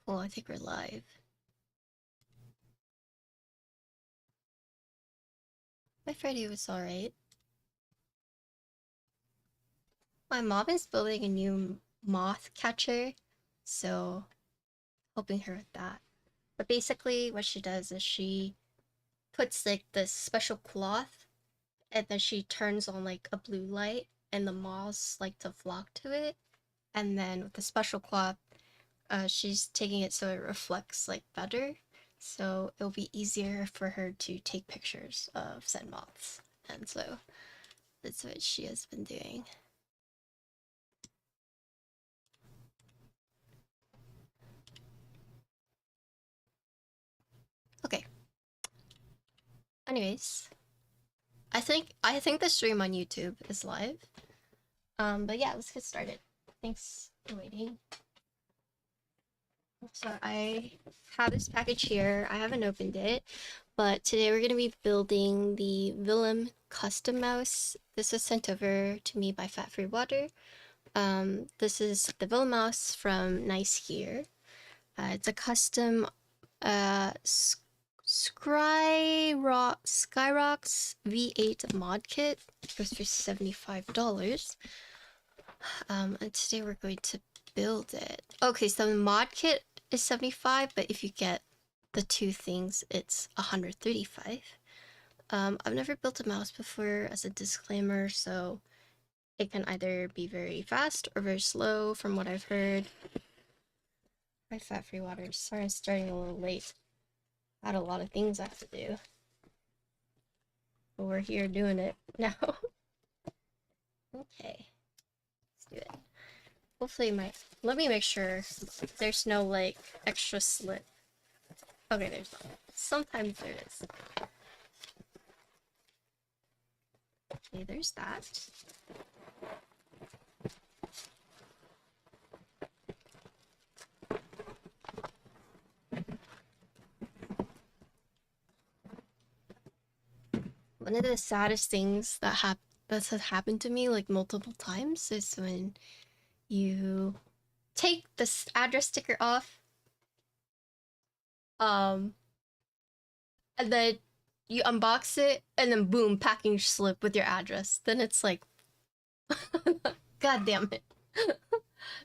Cool, I think we're live. My Friday was alright. My mom is building a new moth catcher, so helping her with that. But basically what she does is she puts like this special cloth and then she turns on like a blue light and the moths like to flock to it. And then with the special cloth, she's taking it so it reflects like better. So it'll be easier for her to take pictures of said moths. And so that's what she has been doing. Okay. Anyways, I think the stream on YouTube is live. But yeah, let's get started. Thanks for waiting. So I have this package here. I haven't opened it, but today we're gonna be building the Villian custom mouse. This was sent over to me by Fat Free Water. This is the Villian mouse from Nice Here. It's a custom Skyrock's V8 mod kit. It goes for $75. And today we're going to build it. Okay, so the mod kit is 75, but if you get the two things, it's 135. I've never built a mouse before, as a disclaimer, so it can either be very fast or very slow from what I've heard. My Fat Free Water. Sorry I'm starting a little late. I had a lot of things I have to do. But we're here doing it now. Okay. Let's do it. Hopefully let me make sure there's no like extra slit. Okay, there's not. Sometimes there is. Okay, there's that. One of the saddest things that has happened to me like multiple times is when you take this address sticker off, and then you unbox it, and then boom, packing slip with your address. Then it's like, god damn it.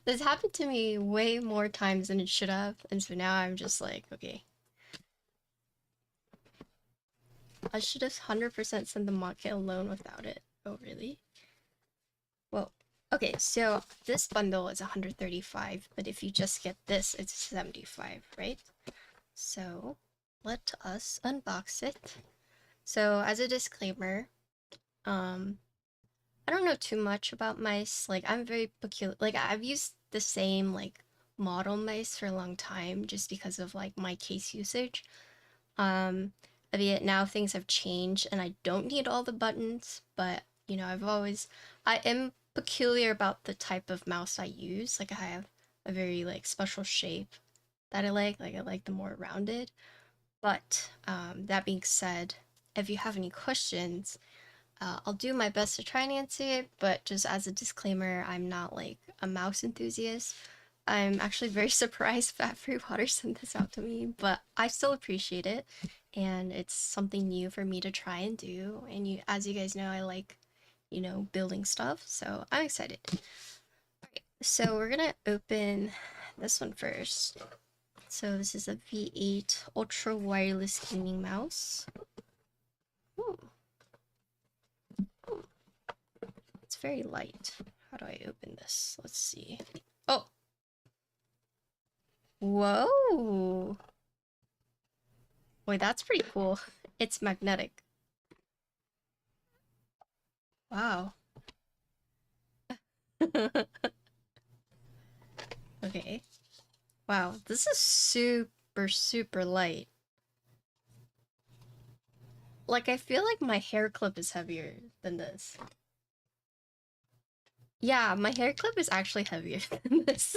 This happened to me way more times than it should have, and so now I'm just like, okay. I should have 100% sent the mod kit alone without it. Oh, really? Well, okay, so this bundle is 135, but if you just get this, it's 75, right? So let us unbox it. So as a disclaimer, I don't know too much about mice. Like, I'm very peculiar. Like, I've used the same like model mice for a long time just because of like my case usage. Albeit now things have changed and I don't need all the buttons, but you know, I am peculiar about the type of mouse I use. Like, I have a very like special shape that I like I like the more rounded. But that being said, if you have any questions, I'll do my best to try and answer it, but just as a disclaimer, I'm not like a mouse enthusiast. I'm actually very surprised Fat Free Water sent this out to me, but I still appreciate it, and it's something new for me to try and do. And as you guys know, I like, you know, building stuff, so I'm excited. Alright, so we're gonna open this one first. So this is a V8 Ultra Wireless Gaming Mouse. Ooh. It's very light. How do I open this? Let's see. Oh! Whoa! Wait, that's pretty cool. It's magnetic. Wow. Okay. Wow, this is super, super light. Like, I feel like my hair clip is heavier than this. Yeah, my hair clip is actually heavier than this.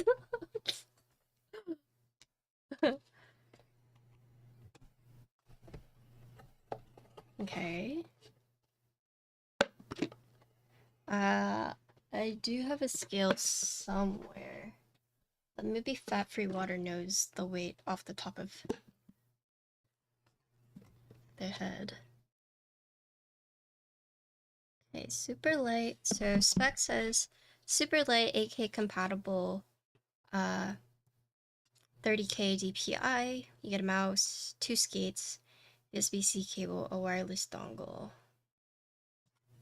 Okay. I do have a scale somewhere Maybe fat-free water knows the weight off the top of their head. Okay, super light. So spec says super light, 8K compatible, 30K DPI. You get a mouse, 2 skates, USB-C cable, a wireless dongle.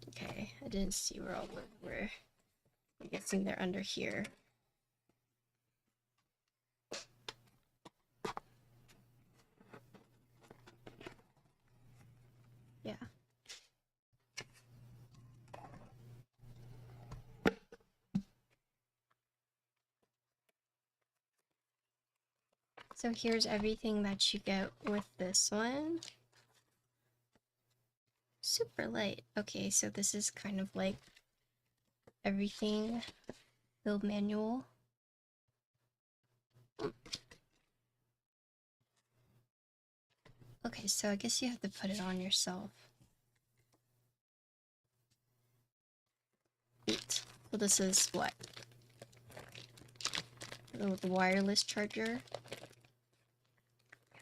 Okay, I didn't see where all were. I'm guessing they're under here. Yeah. So here's everything that you get with this one. Super light. Okay, so this is kind of like everything build manual. Okay, so I guess you have to put it on yourself. Neat. So this is what? The wireless charger.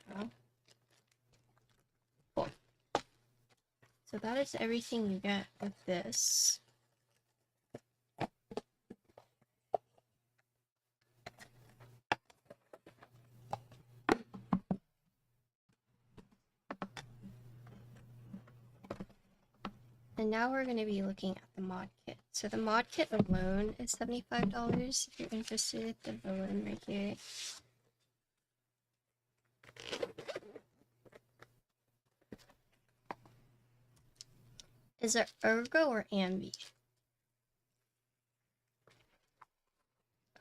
Yeah. Cool. So that is everything you get with this. And now we're going to be looking at the mod kit. So the mod kit alone is $75 if you're interested. The Villian right here. Is it Ergo or Ambi?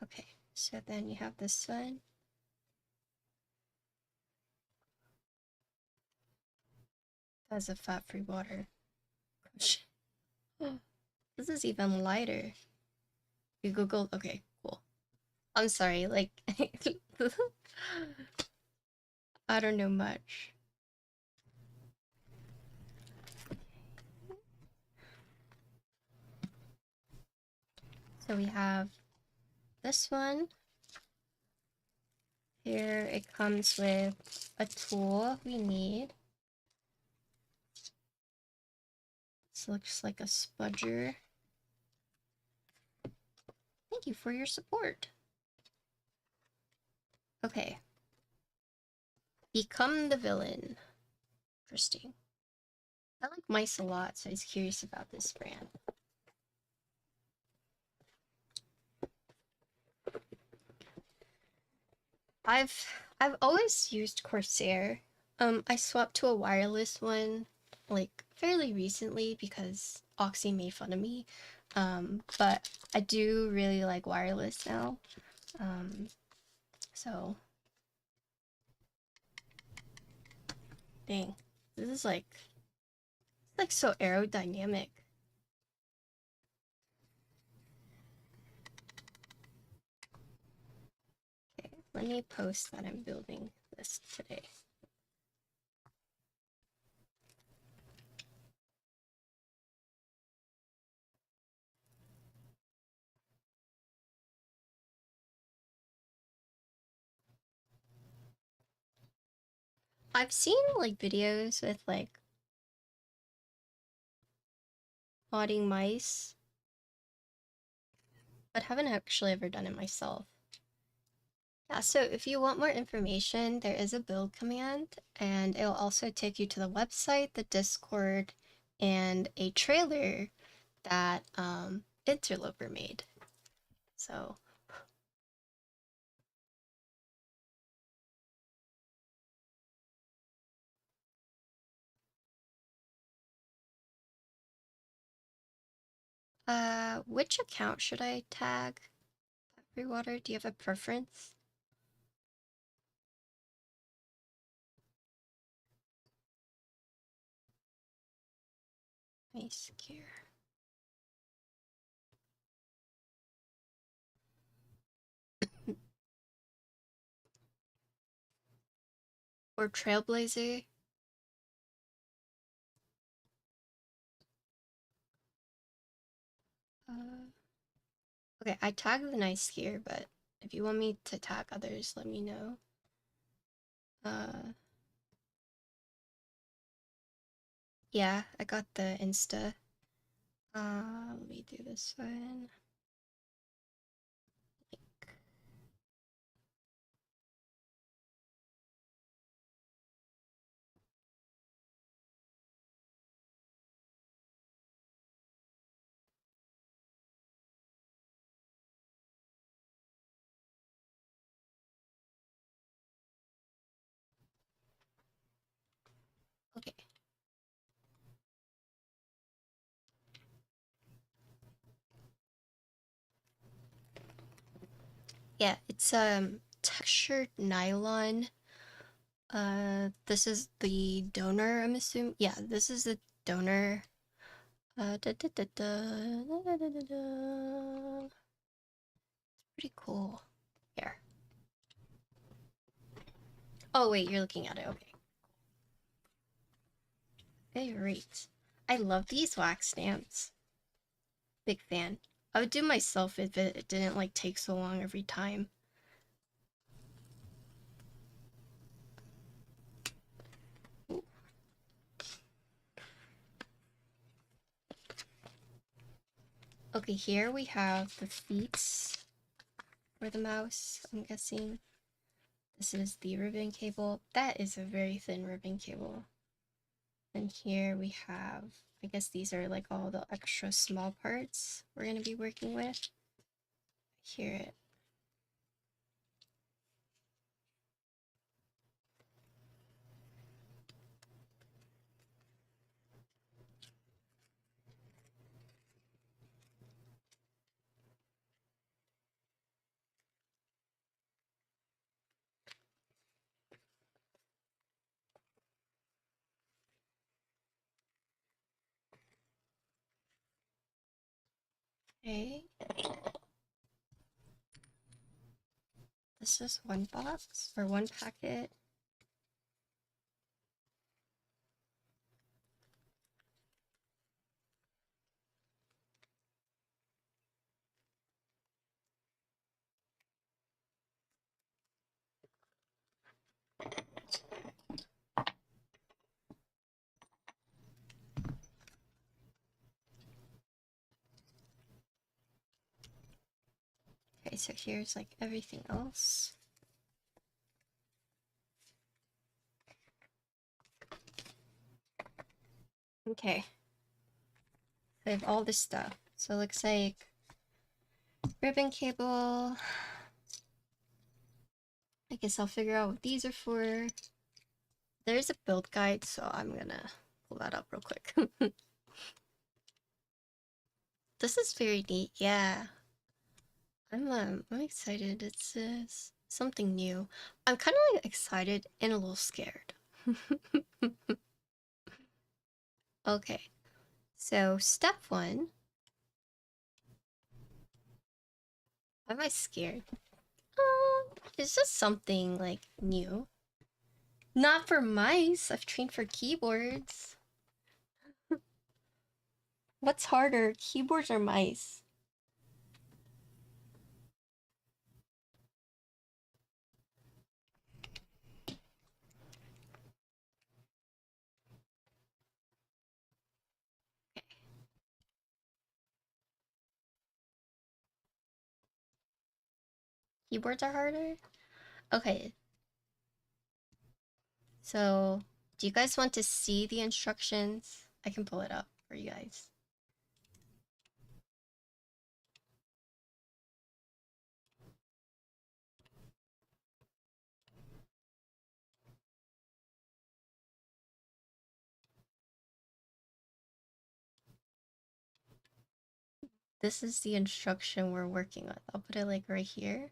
Okay, so then you have this one. That's a fat-free water. This is even lighter. You Googled, okay, cool. I'm sorry, like, I don't know much. So we have this one. Here it comes with a tool we need. This looks like a spudger. Thank you for your support. Okay. Become the villain. Interesting. I like mice a lot, so I was curious about this brand. I've always used Corsair. I swapped to a wireless one like fairly recently because Oxy made fun of me. But I do really like wireless now. So dang, this is like so aerodynamic. Okay, let me post that I'm building this today. I've seen like videos with like modding mice, but haven't actually ever done it myself. Yeah, so if you want more information, there is a build command, and it'll also take you to the website, the Discord, and a trailer that Interloper made. So which account should I tag? Water, do you have a preference? Nice gear. Or Trailblazer? Okay, I tagged the nice gear, but If you want me to tag others, let me know. Uh, yeah, I got the Insta. Let me do this one. Okay. Yeah, it's textured nylon. This is the donor, I'm assuming. Yeah, this is the donor. Da, da, da, da, da, da, da, da, da. Pretty cool. Here. Oh wait, you're looking at it. Okay. Great. I love these wax stamps. Big fan. I would do myself if it didn't like take so long every time. Ooh. Okay, here we have the feet for the mouse, I'm guessing. This is the ribbon cable. That is a very thin ribbon cable. And here we have, I guess these are like all the extra small parts we're going to be working with. Here. Okay. This is one box or one packet. Okay, so here's like everything else. Okay. I have all this stuff. So it looks like ribbon cable. I guess I'll figure out what these are for. There's a build guide, so I'm gonna pull that up real quick. This is very neat, yeah. I'm excited. It's something new. I'm kind of like excited and a little scared. Okay, so step one. Why am I scared? It's just something like new. Not for mice. I've trained for keyboards. What's harder, keyboards or mice? Keyboards are harder? Okay, so do you guys want to see the instructions? I can pull it up for you guys. This is the instruction we're working with. I'll put it like right here.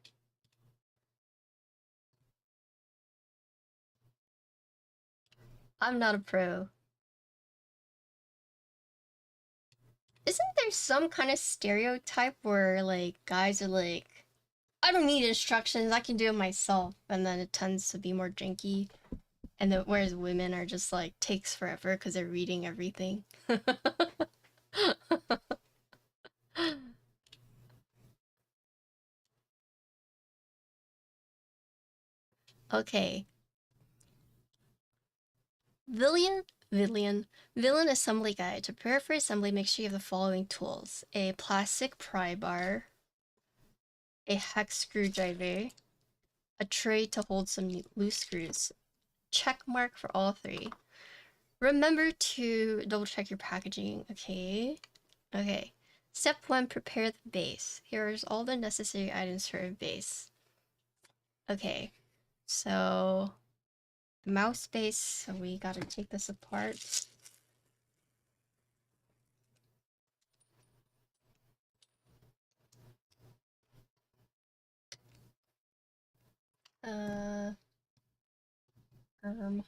I'm not a pro. Isn't there some kind of stereotype where like guys are like, I don't need instructions, I can do it myself, and then it tends to be more janky, and then whereas women are just like takes forever because they're reading everything. Okay. Villian assembly guide. To prepare for assembly, make sure you have the following tools: a plastic pry bar, a hex screwdriver, a tray to hold some loose screws. Check mark for all three. Remember to double check your packaging. Okay. Okay. Step 1, prepare the base. Here's all the necessary items for a base. Okay. So, mouse base. So we gotta take this apart. Uh, um,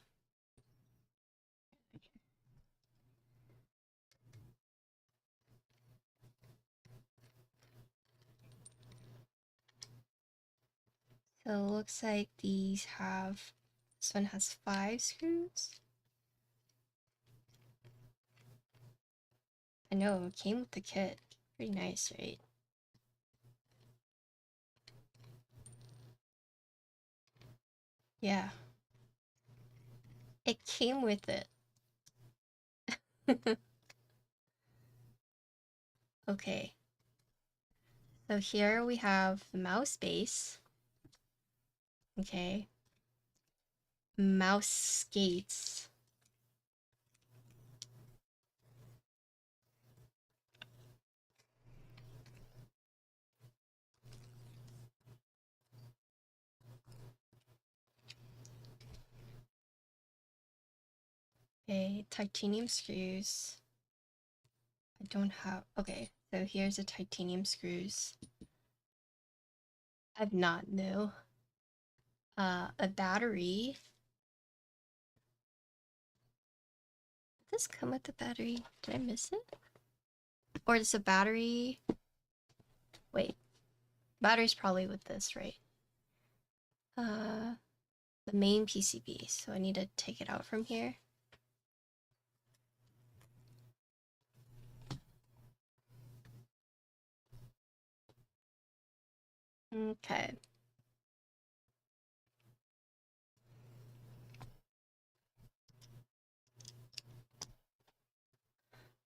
so it looks like these have, this one has 5 screws. I know, it came with the kit. Pretty nice, right? Yeah. It came with it. Okay. So here we have the mouse base. Okay. Mouse skates. Okay, titanium screws. I don't have, okay, so here's the titanium screws. I've not, no. A battery. Did this come with the battery? Did I miss it? Or is a battery? Wait, battery's probably with this, right? Uh, the main PCB, so I need to take it out from here. Okay.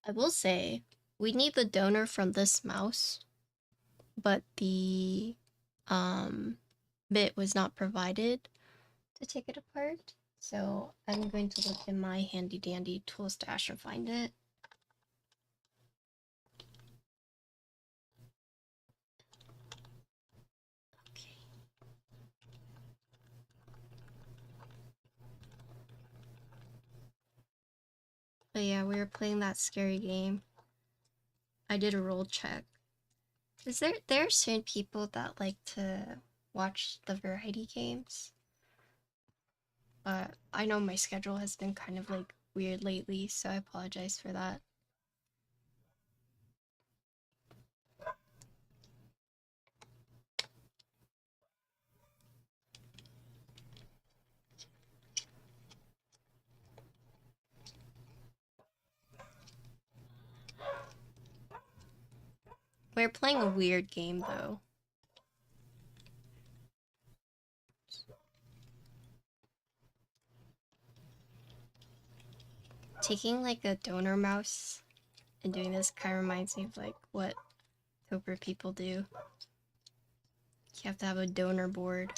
I will say, we need the donor from this mouse, but the bit was not provided to take it apart. So I'm going to look in my handy dandy tool stash and find it. Okay. But yeah, we were playing that scary game. I did a roll check. There are certain people that like to watch the variety games? But I know my schedule has been kind of like weird lately, so I apologize for that. We're playing a weird game though. Taking like a donor mouse and doing this kind of reminds me of like what Topper people do. You have to have a donor board.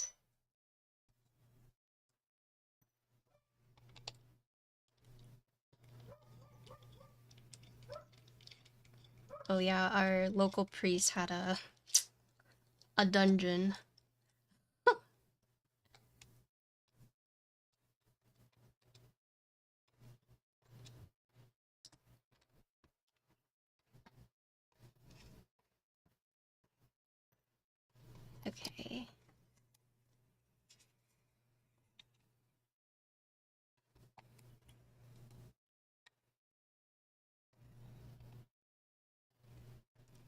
Oh yeah, our local priest had a dungeon. Okay.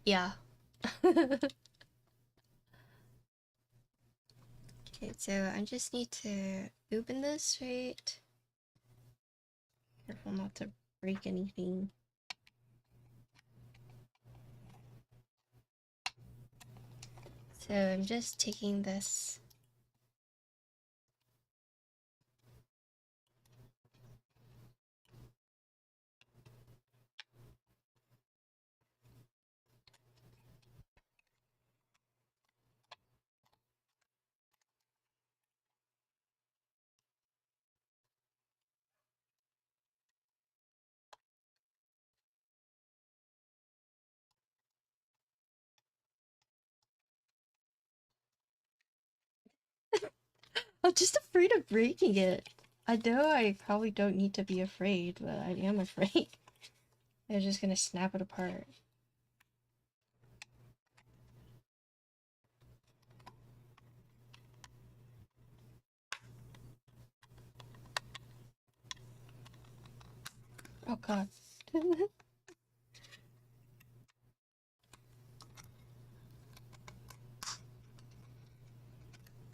Yeah. Okay, so I just need to open this, right? Careful not to break anything. So I'm just taking this I'm just afraid of breaking it. I know I probably don't need to be afraid, but I am afraid. They're just gonna snap it apart. Oh god.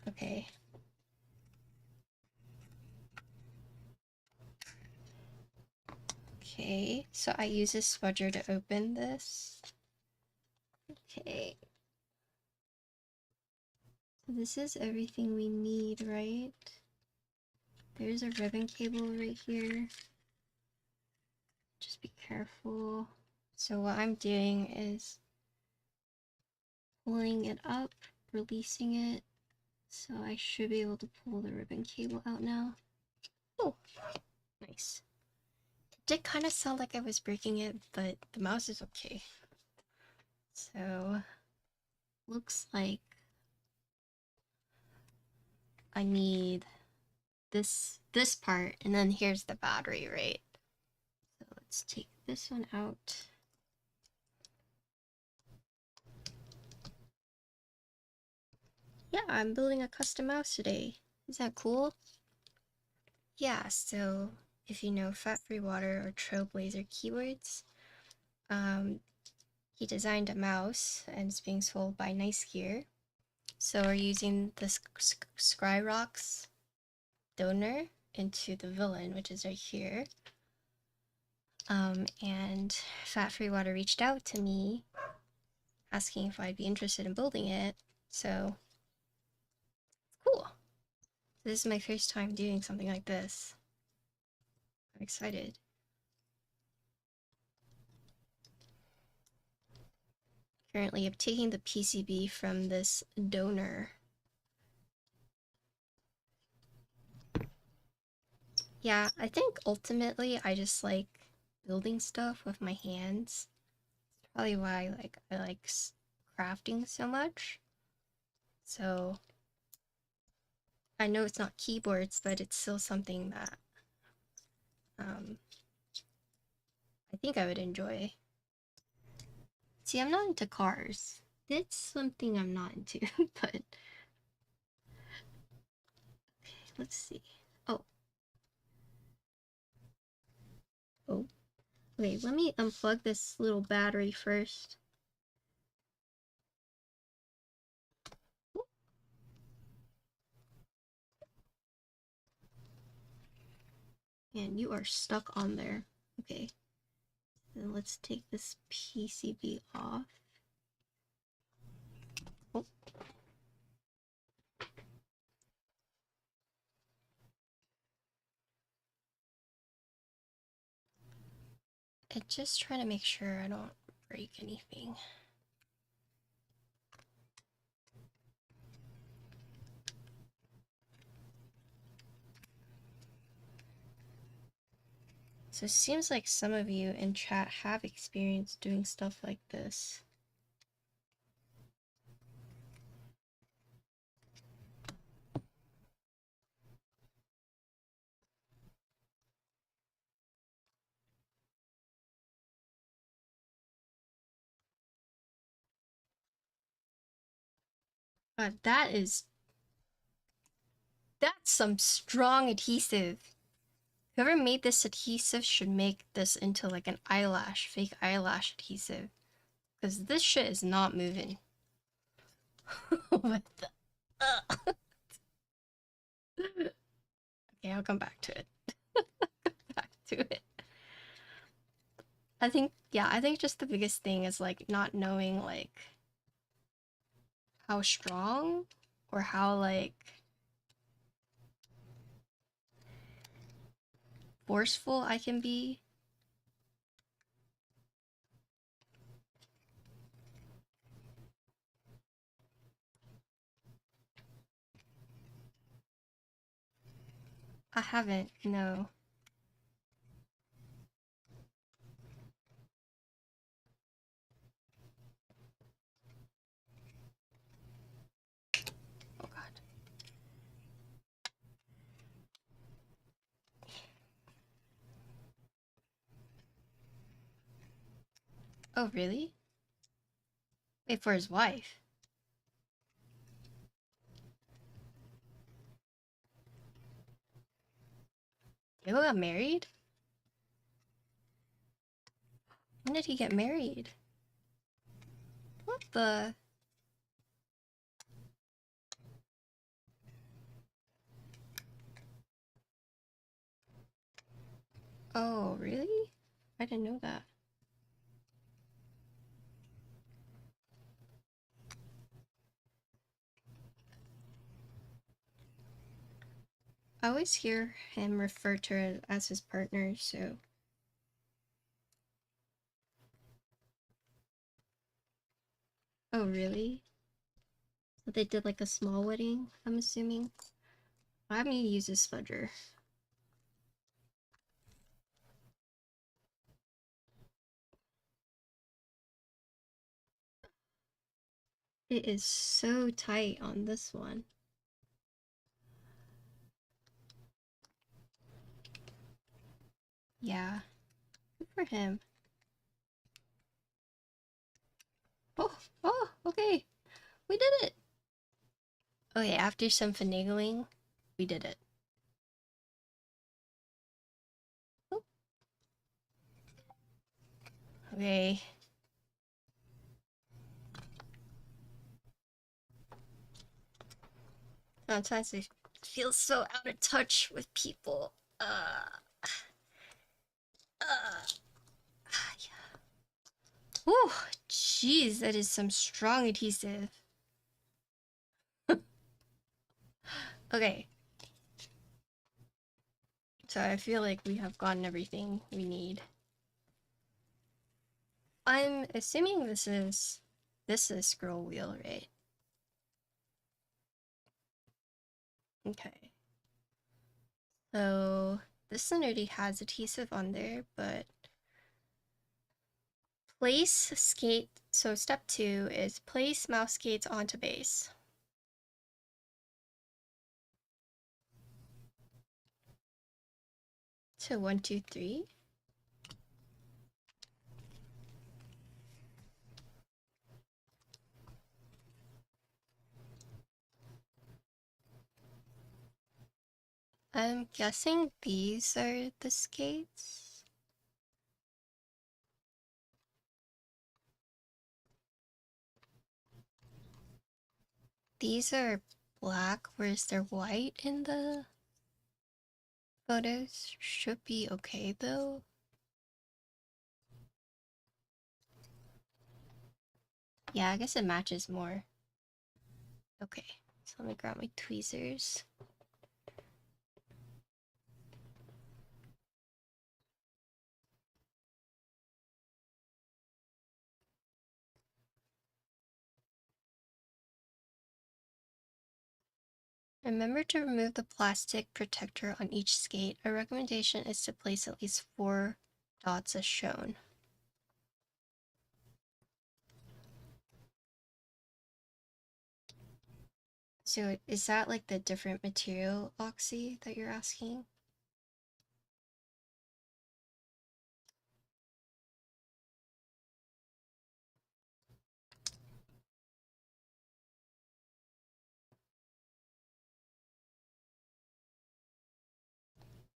Okay. Okay, so I use a smudger to open this. Okay. So this is everything we need, right? There's a ribbon cable right here. Just be careful. So what I'm doing is pulling it up, releasing it. So I should be able to pull the ribbon cable out now. Oh, nice. It did kind of sound like I was breaking it, but the mouse is okay. So, looks like I need this part, and then here's the battery, right? So let's take this one out. Yeah, I'm building a custom mouse today. Is that cool? Yeah, so if you know Fat Free Water or Trailblazer keywords, he designed a mouse and it's being sold by Nice Gear. So we're using the Skyrock's donor into the Villian, which is right here. And Fat Free Water reached out to me asking if I'd be interested in building it. So cool. This is my first time doing something like this. I'm excited. Currently, I'm taking the PCB from this donor. Yeah, I think ultimately I just like building stuff with my hands. It's probably why I like crafting so much. So I know it's not keyboards, but it's still something that I think I would enjoy. See, I'm not into cars. That's something I'm not into, but okay, let's see. Oh, oh. Okay, let me unplug this little battery first. And you are stuck on there. Okay. Then let's take this PCB off. Oh. And just trying to make sure I don't break anything. So it seems like some of you in chat have experience doing stuff like this. That's some strong adhesive. Whoever made this adhesive should make this into like an eyelash, fake eyelash adhesive. Because this shit is not moving. What the? Okay, I'll come back to it. Back to it. I think just the biggest thing is like not knowing like how strong or how like forceful I can be. I haven't, no. Oh god. Oh, really? Wait, for his wife? He got married? When did he get married? What the? Oh, really? I didn't know that. I always hear him refer to her as his partner, so. Oh, really? So they did like a small wedding, I'm assuming. I'm gonna use a smudger. It is so tight on this one. Yeah, good for him. Oh, oh, okay. We did it. Okay, after some finagling, we did it. Oh, okay. Sometimes I feel so out of touch with people. Yeah. Oh, jeez, that is some strong adhesive. Okay, so I feel like we have gotten everything we need. I'm assuming this is scroll wheel, right? Okay. So this one already has adhesive on there, but place skate. So step 2 is place mouse skates onto base. So 1, 2, 3. I'm guessing these are the skates. These are black, whereas they're white in the photos. Should be okay though. Yeah, I guess it matches more. Okay, so let me grab my tweezers. Remember to remove the plastic protector on each skate. A recommendation is to place at least 4 dots as shown. So is that like the different material oxy that you're asking?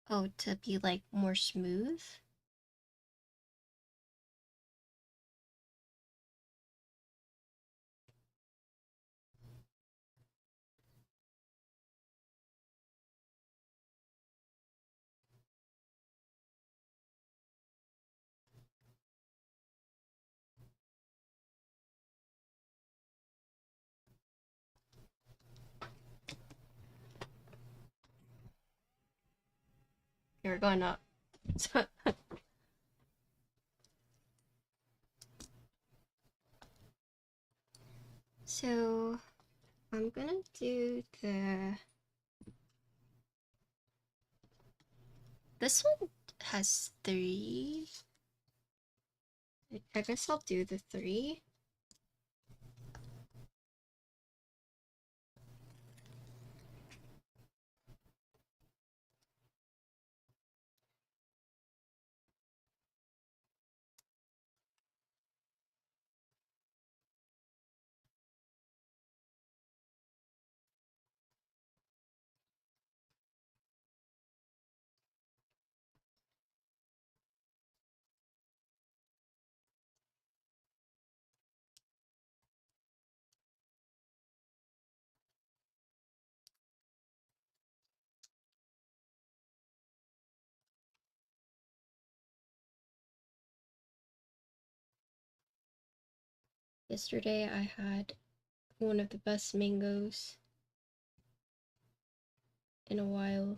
Oh, to be like more smooth? You're going up. So I'm gonna do this one has 3. I guess I'll do the 3. Yesterday I had one of the best mangoes in a while.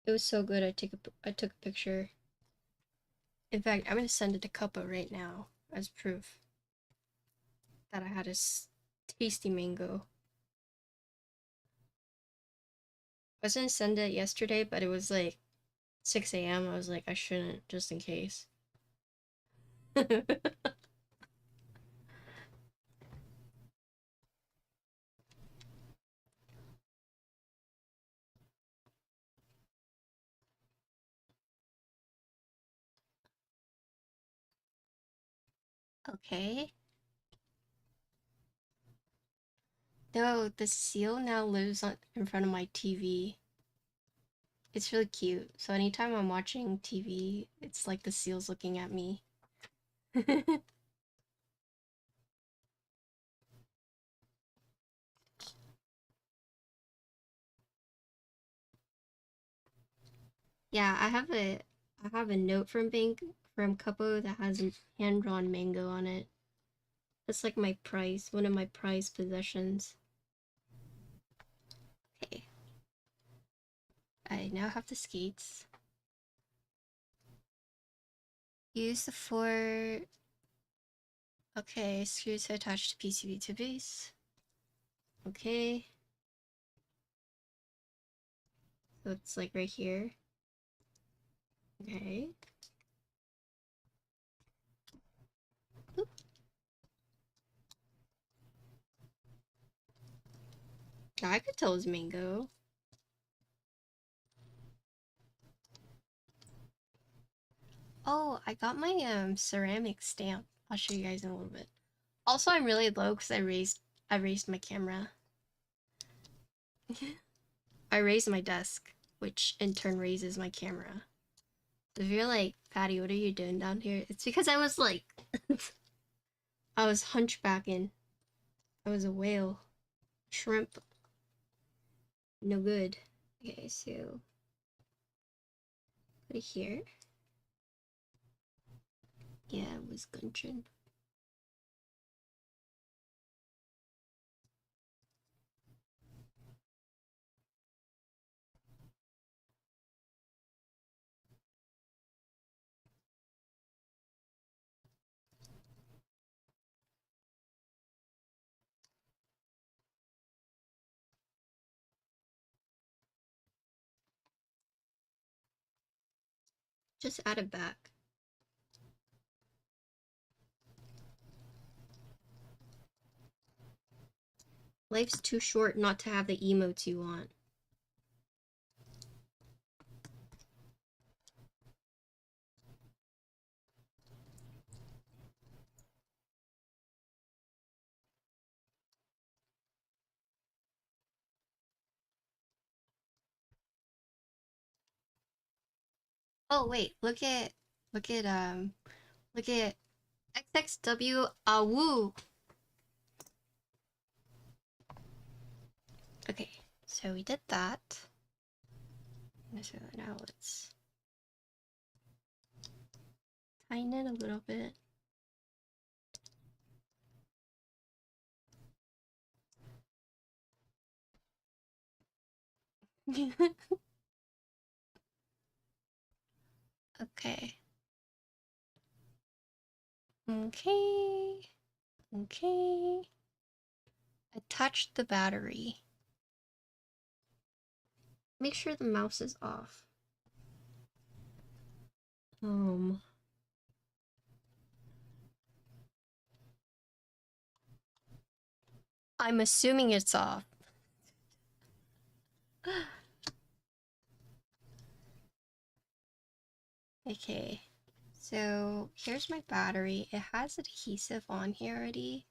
It was so good. I took a picture. In fact, I'm gonna send it to Cuppa right now as proof that I had a tasty mango. I was gonna send it yesterday, but it was like 6 a.m. I was like, I shouldn't, just in case. Okay. No, the seal now lives in front of my TV. It's really cute. So anytime I'm watching TV, it's like the seal's looking at me. Yeah, I have a note from Couple that has a hand-drawn mango on it. It's like my prize, one of my prized possessions. Okay. I now have the skates. Use the four. Okay, screws to attach to PCB to base. Okay. So it's like right here. Okay. Oop. I could tell it was mango. Oh, I got my ceramic stamp. I'll show you guys in a little bit. Also, I'm really low because I raised my camera. I raised my desk, which in turn raises my camera. So if you're like, Patty, what are you doing down here? It's because I was like, I was hunchbacking. I was a whale. Shrimp. No good. Okay, so put it here. Yeah, it was Gunchin. Just add it back. Life's too short not to have the emotes you want. Oh wait, look at look at XXW Awoo. Okay, so we did that. So now let's tighten it a little bit. Okay. Okay. Okay. Attach the battery. Make sure the mouse is off. Um. I'm assuming it's off. Okay. So here's my battery. It has adhesive on here already.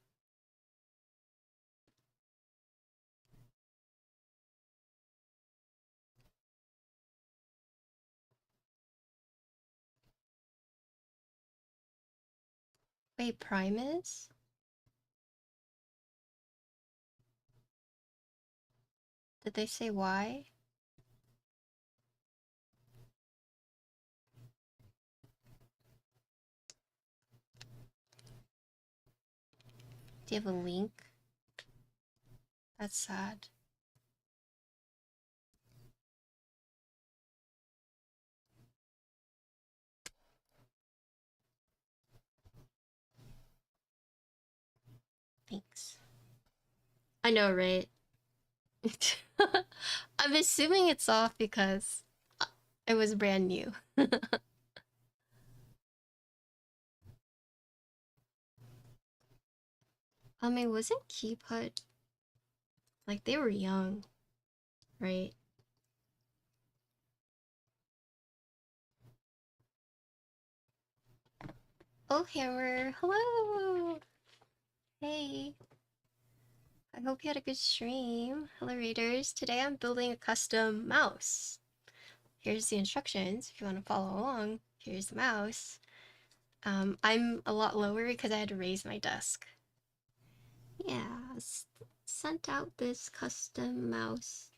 Wait, Primus? Did they say why? Do you have a link? That's sad. Thanks. I know, right? I'm assuming it's off because it was brand new. It wasn't Keeput. Like, they were young, right? Oh, Hammer. Hello! Hey. I hope you had a good stream. Hello, readers. Today I'm building a custom mouse. Here's the instructions if you want to follow along. Here's the mouse. I'm a lot lower because I had to raise my desk. Yeah, sent out this custom mouse.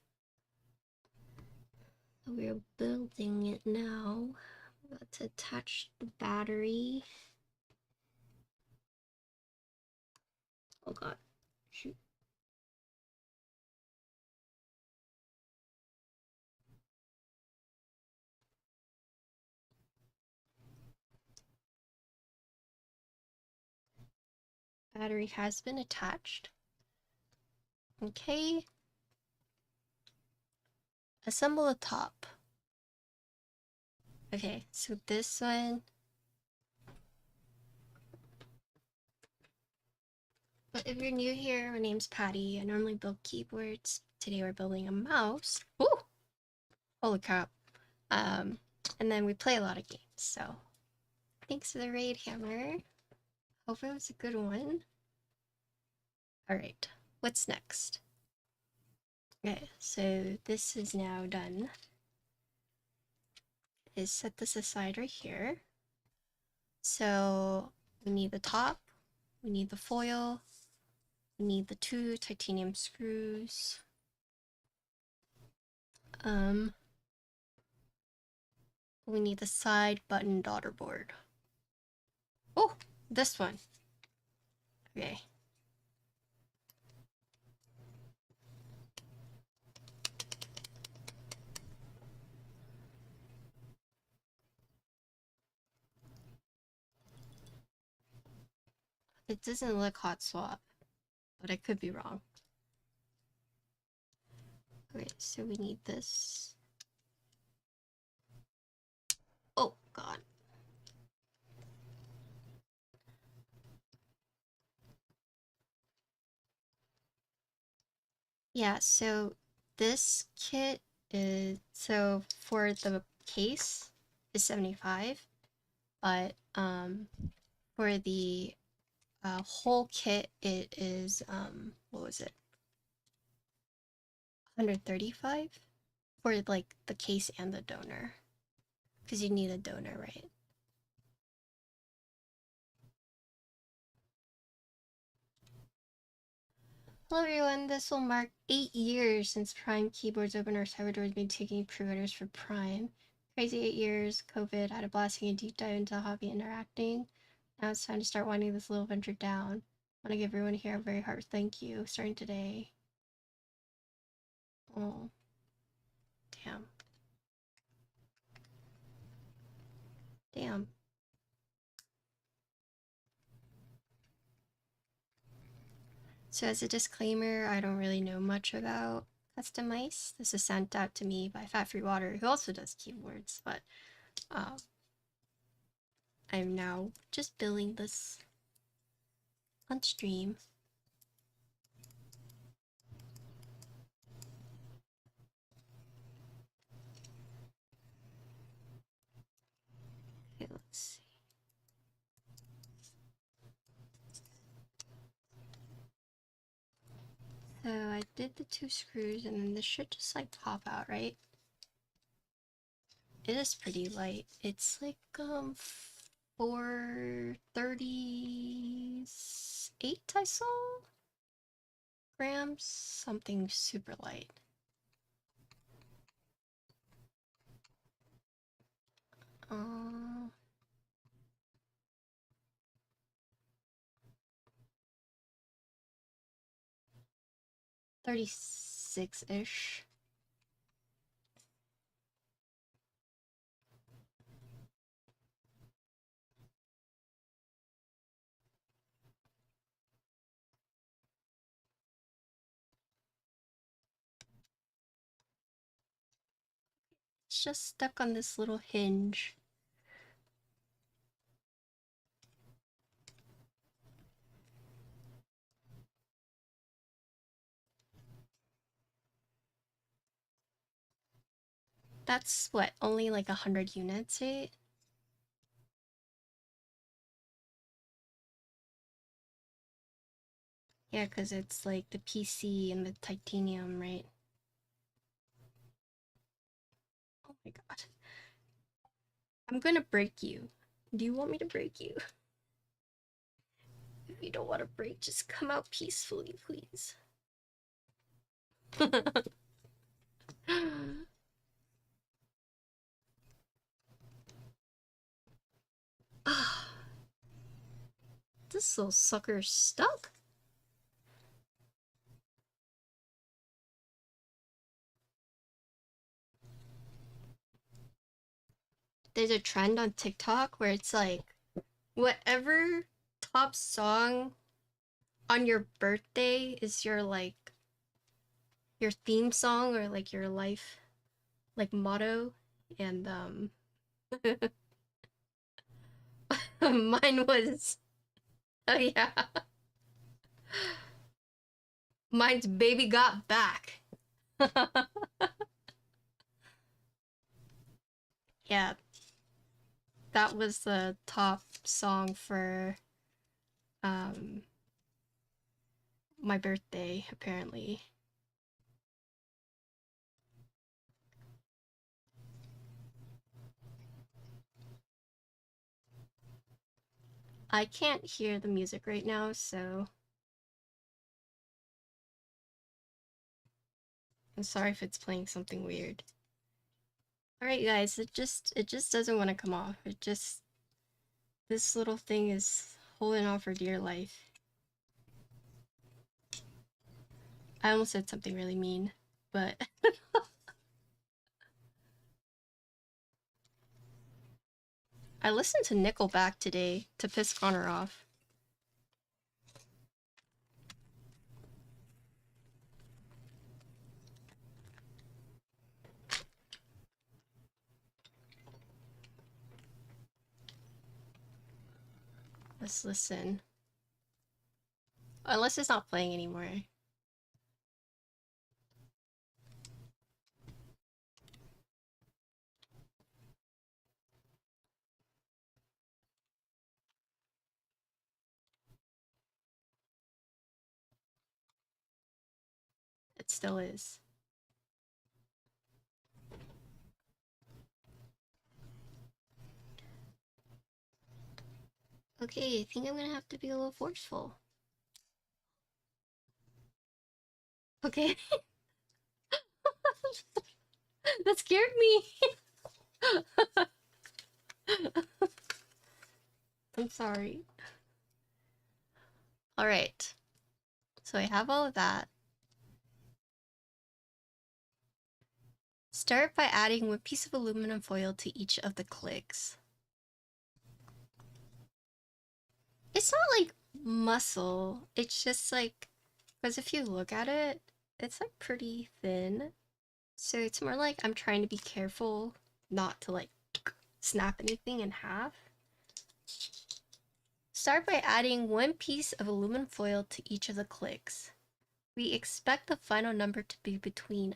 We're building it now. I'm about to attach the battery. Oh god, shoot. Battery has been attached. Okay. Assemble the top. Okay, so this one. But if you're new here, my name's Patty. I normally build keyboards. Today we're building a mouse. Ooh! Holy crap. And then we play a lot of games, so thanks for the raid, Hammer. Hope it was a good one. Alright, what's next? Okay, so this is now done. Is set this aside right here. So we need the top, we need the foil, we need the 2 titanium screws. We need the side button daughter board. Oh, this one. Okay. It doesn't look hot swap, but I could be wrong. Okay, so we need this. Oh, God. Yeah, so this kit is, so for the case is 75, but for the whole kit it is, what was it? 135 for like the case and the donor, because you need a donor, right? Hello everyone, this will mark 8 years since Prime Keyboards opened our server doors, been taking pre-orders for Prime. Crazy 8 years, COVID, I had a blast taking a deep dive into hobby interacting. Now it's time to start winding this little venture down. I want to give everyone here a very heart thank you, starting today. Oh, damn. Damn. So as a disclaimer, I don't really know much about custom mice. This is sent out to me by Fat Free Water, who also does keyboards, but I'm now just building this on stream. Okay, let's see. So I did the 2 screws and then this should just like pop out, right? It is pretty light. It's like 438 I saw grams, something super light. 36-ish. It's just stuck on this little hinge. That's what, only like 100 units, right? Yeah, because it's like the PC and the titanium, right? Oh my god. I'm gonna break you. Do you want me to break you? If you don't want to break, just come out peacefully, please. This little sucker's stuck. There's a trend on TikTok where it's like, whatever top song on your birthday is your like your theme song or like your life like motto, and mine was, oh yeah, mine's Baby Got Back. Yeah, that was the top song for um my birthday apparently. I can't hear the music right now, so I'm sorry if it's playing something weird. All right, guys, it just doesn't want to come off. It just, this little thing is holding on for dear life. I almost said something really mean, but I listened to Nickelback today to piss Connor off. Let's listen. Unless it's not playing anymore. It still is. Okay, I think I'm gonna have to be a little forceful. Okay. That scared me. I'm sorry. All right. So I have all of that. Start by adding one piece of aluminum foil to each of the clicks. It's not like muscle. It's just like, because if you look at it, it's like pretty thin. So it's more like I'm trying to be careful not to like snap anything in half. Start by adding one piece of aluminum foil to each of the clicks. We expect the final number to be between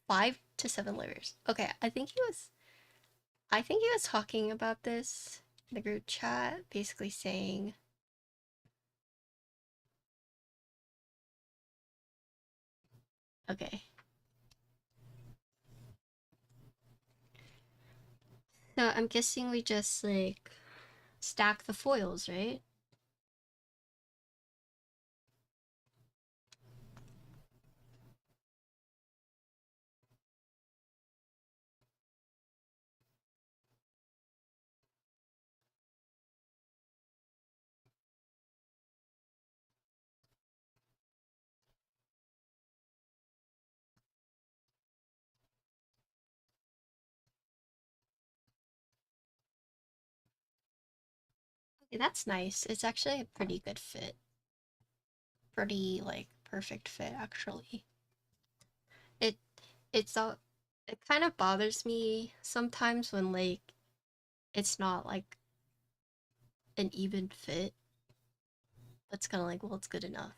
5 to 7 layers. Okay, I think he was talking about this in the group chat, basically saying okay. So I'm guessing we just like stack the foils, right? Yeah, that's nice. It's actually a pretty good fit. Pretty like perfect fit actually. It it's all it kind of bothers me sometimes when like it's not like an even fit. That's kind of like, well, it's good enough.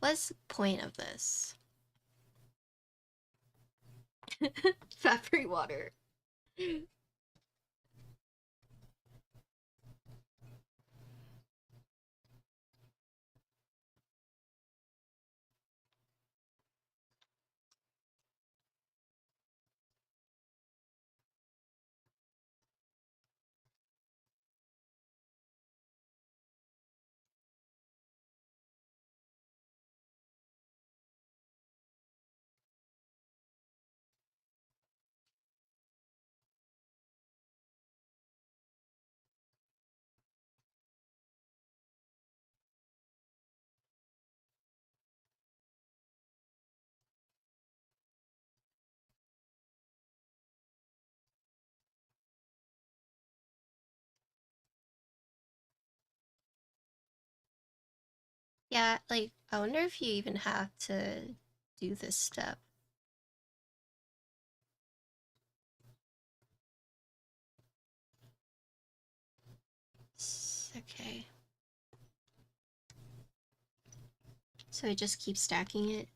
What's the point of this? Fat-free water. Yeah, like I wonder if you even have to do this step. Okay. So I just keep stacking it.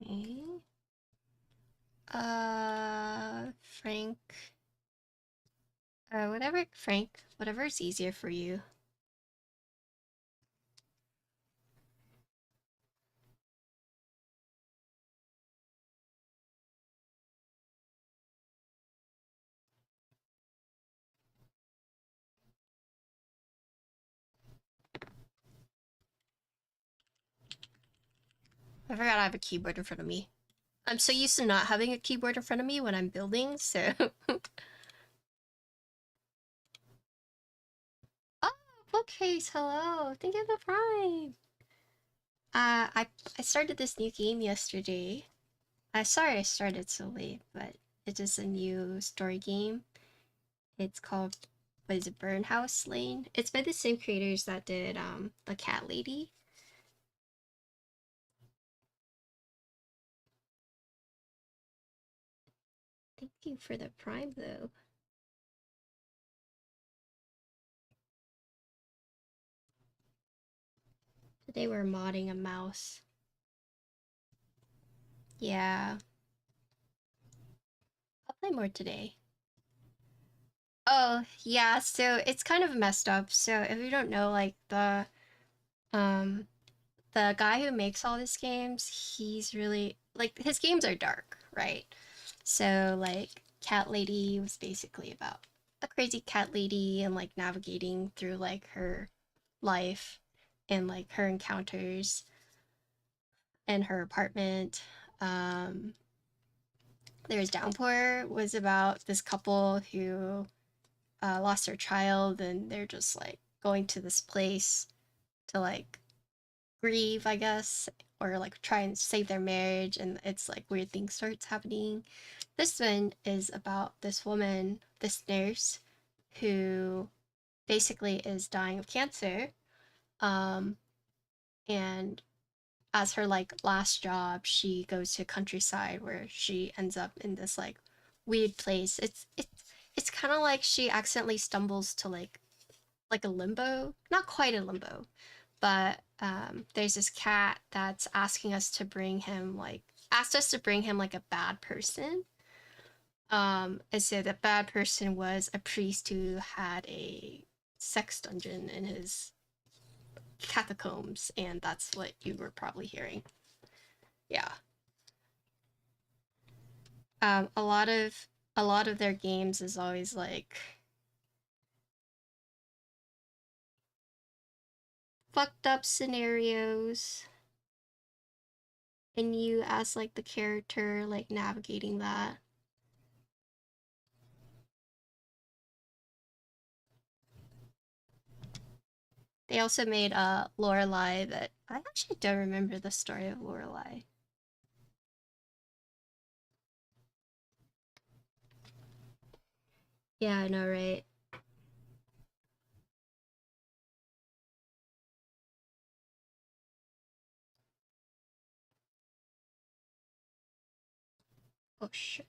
Okay. Frank. Whatever, Frank. Whatever is easier for you. I forgot I have a keyboard in front of me. I'm so used to not having a keyboard in front of me when I'm building, so. Oh, bookcase, hello. Thank you for the Prime. I started this new game yesterday. Sorry I started so late, but it is a new story game. It's called, what is it, Burnhouse Lane? It's by the same creators that did The Cat Lady. Thank you for the Prime though. Today we're modding a mouse. Yeah, I'll play more today. Oh, yeah, so it's kind of messed up. So if you don't know, like um the guy who makes all these games, he's really like his games are dark, right? So like Cat Lady was basically about a crazy cat lady and like navigating through like her life and like her encounters in her apartment. Um there's Downpour was about this couple who lost their child and they're just like going to this place to like grieve, I guess, or like try and save their marriage, and it's like weird things starts happening. This one is about this woman, this nurse, who basically is dying of cancer. Um, and as her like last job, she goes to countryside where she ends up in this like weird place. It's kind of like she accidentally stumbles to like a limbo, not quite a limbo, but there's this cat that's asking us to bring him like asked us to bring him like a bad person. And so the bad person was a priest who had a sex dungeon in his catacombs, and that's what you were probably hearing. Yeah. A lot of their games is always like fucked up scenarios, and you as like the character like navigating that. They also made Lorelai, that I actually don't remember the story of Lorelai. Yeah, I know, right? Oh shit.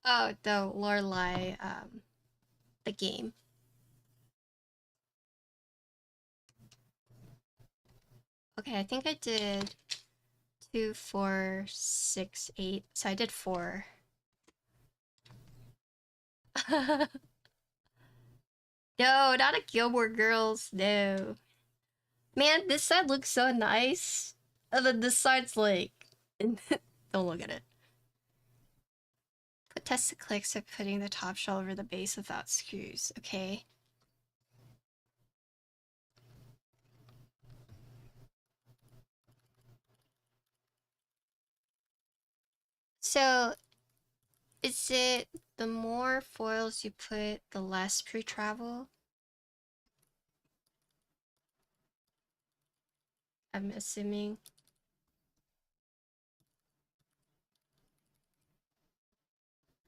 Oh, the Lorelai, the game. Okay, I think I did 2, 4, 6, 8. So I did 4. No, not a Gilmore Girls. No. Man, this side looks so nice. And then this side's like, don't look at it. Put test the clicks of putting the top shell over the base without screws. Okay. So, is it the more foils you put, the less pre-travel? I'm assuming.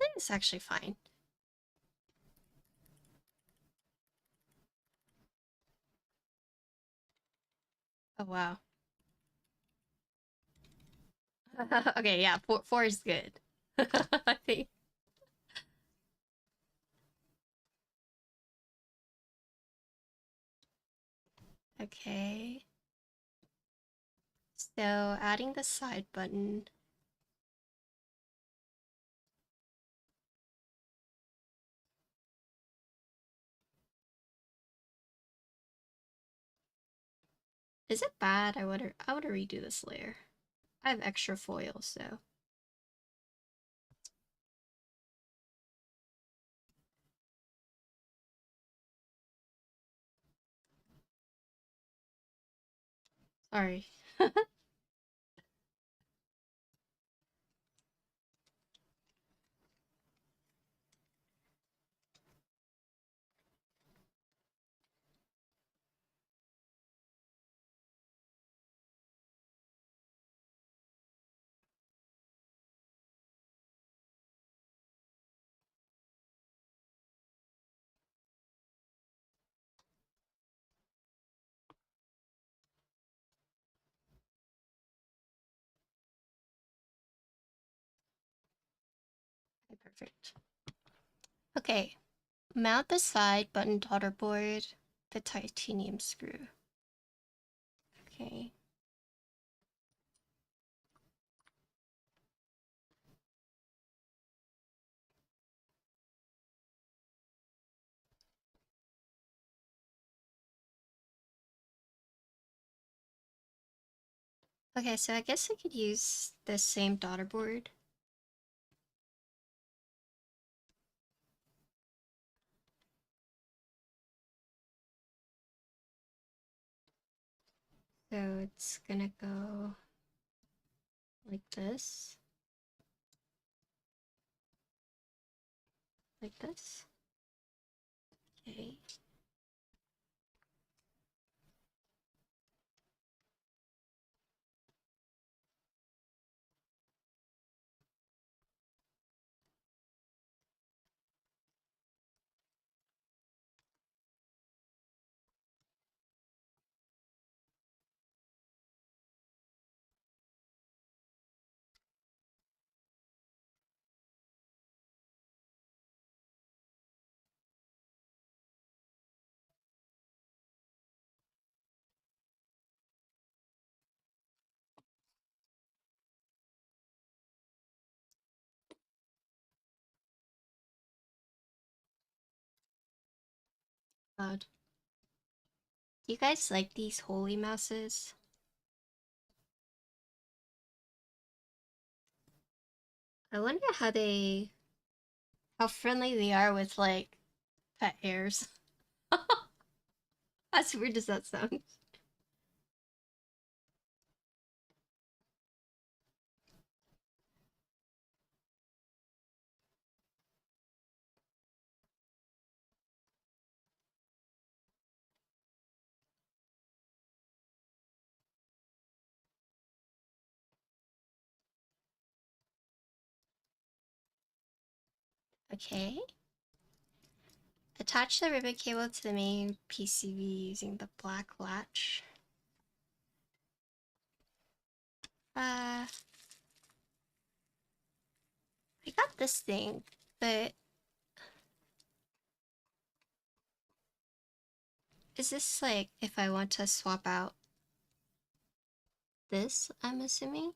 I think it's actually fine. Oh wow. Okay, yeah, four is good. I think. Okay. So adding the side button. Is it bad? I would redo this layer. I have extra foil, so. Sorry. Okay, perfect. Okay. Mount the side button daughter board, the titanium screw. Okay. Okay, so I guess I could use the same daughter board. So it's gonna go like this. Like this. Okay. loud. Do you guys like these holy mouses? I wonder how friendly they are with like pet hairs. As weird as that sound. Okay. Attach the ribbon cable to the main PCB using the black latch. I got this thing, but is this like if I want to swap out this, I'm assuming?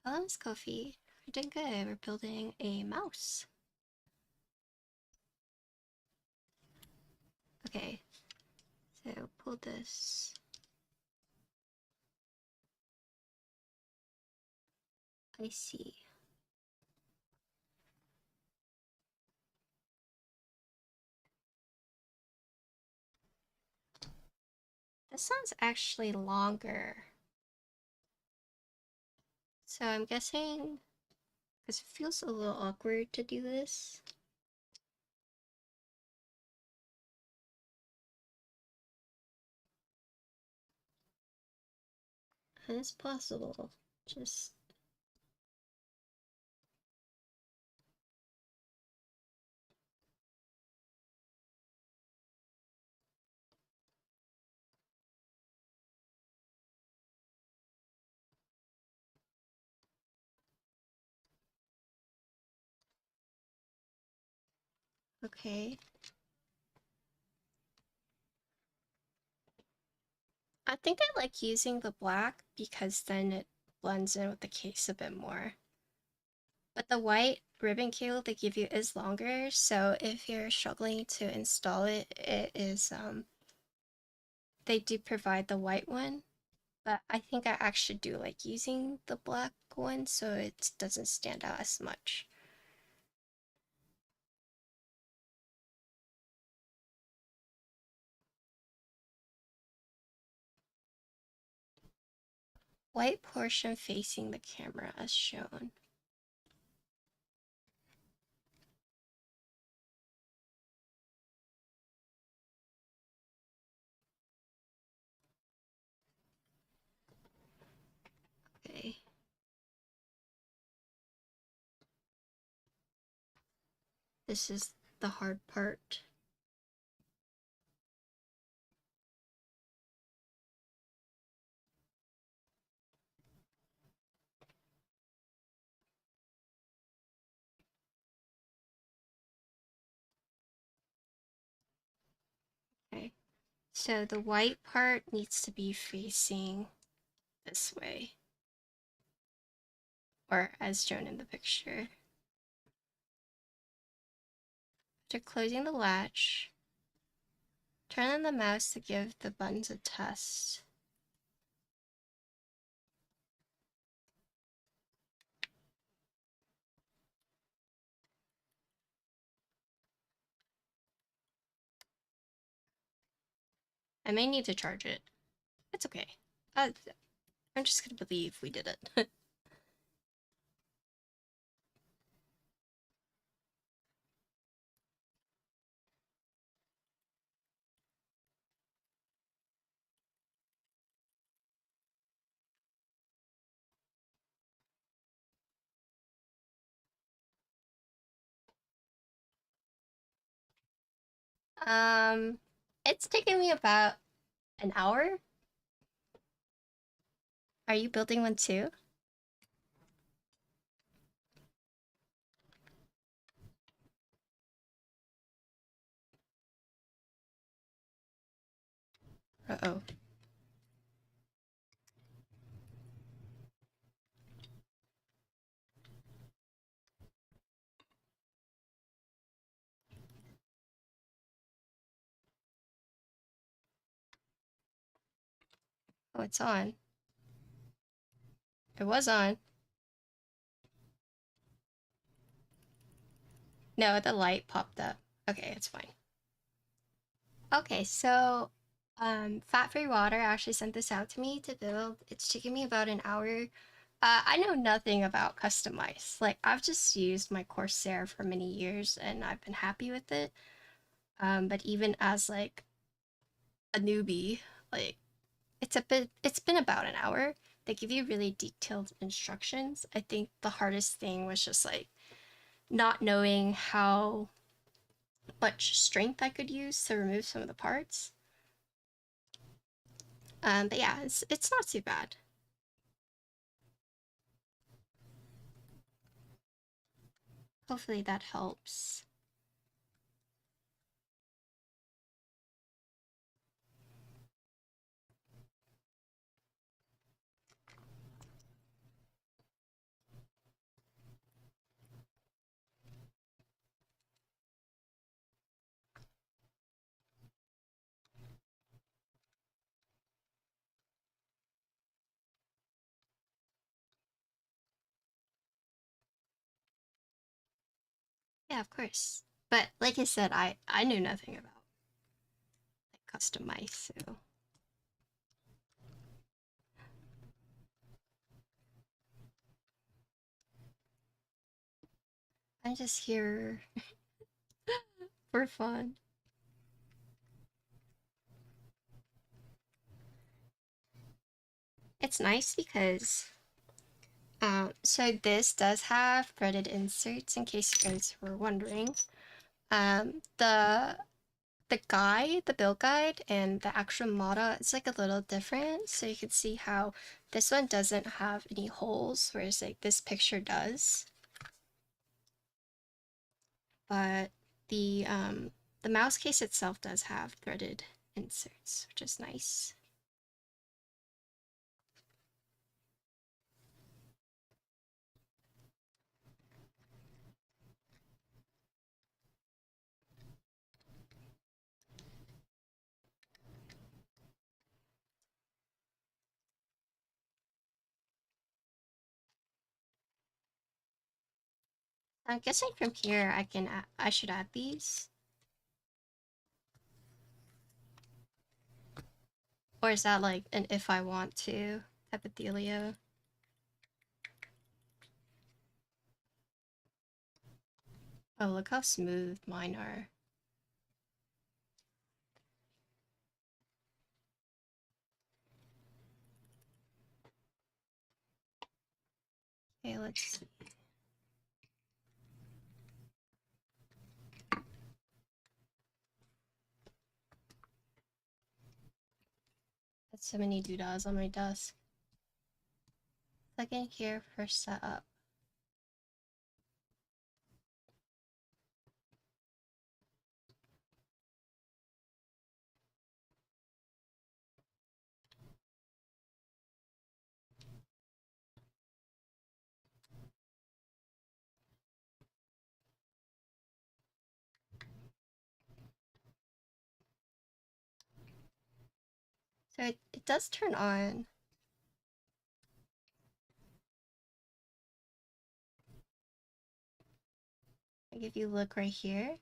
Hello, Miss Kofi. We're doing good. We're building a mouse. Okay, so pull this. I see. This one's actually longer. So I'm guessing, because it feels a little awkward to do this. And it's possible. Just okay. I think I like using the black because then it blends in with the case a bit more. But the white ribbon cable they give you is longer, so if you're struggling to install it, it is they do provide the white one. But I think I actually do like using the black one so it doesn't stand out as much. White portion facing the camera as shown. Okay. This is the hard part. Okay. So the white part needs to be facing this way, or as shown in the picture. After closing the latch, turn on the mouse to give the buttons a test. I may need to charge it. It's okay. I'm just gonna believe we did it. um, it's taken me about an hour. Are you building one too? Uh-oh. Oh, it's on. It was on. No, the light popped up. Okay, it's fine. Okay, so fat-free water actually sent this out to me to build. It's taken me about an hour. I know nothing about customize. Like I've just used my Corsair for many years and I've been happy with it. But even as like a newbie, like it's been about an hour. They give you really detailed instructions. I think the hardest thing was just like not knowing how much strength I could use to remove some of the parts. But yeah, it's not too bad. Hopefully that helps. Yeah, of course. But like I said, I knew nothing about like custom mice, so I'm just here for fun. It's nice because so this does have threaded inserts in case you guys were wondering. The guide, the build guide, and the actual model, it's like a little different. So you can see how this one doesn't have any holes, whereas like this picture does. But the mouse case itself does have threaded inserts, which is nice. I'm guessing from here I should add these. Or is that like an if I want to type of dealio? Oh, look how smooth mine are. Okay, let's see. That's so many doodahs on my desk. Click in here for setup. So it does turn on. Like if you look right here,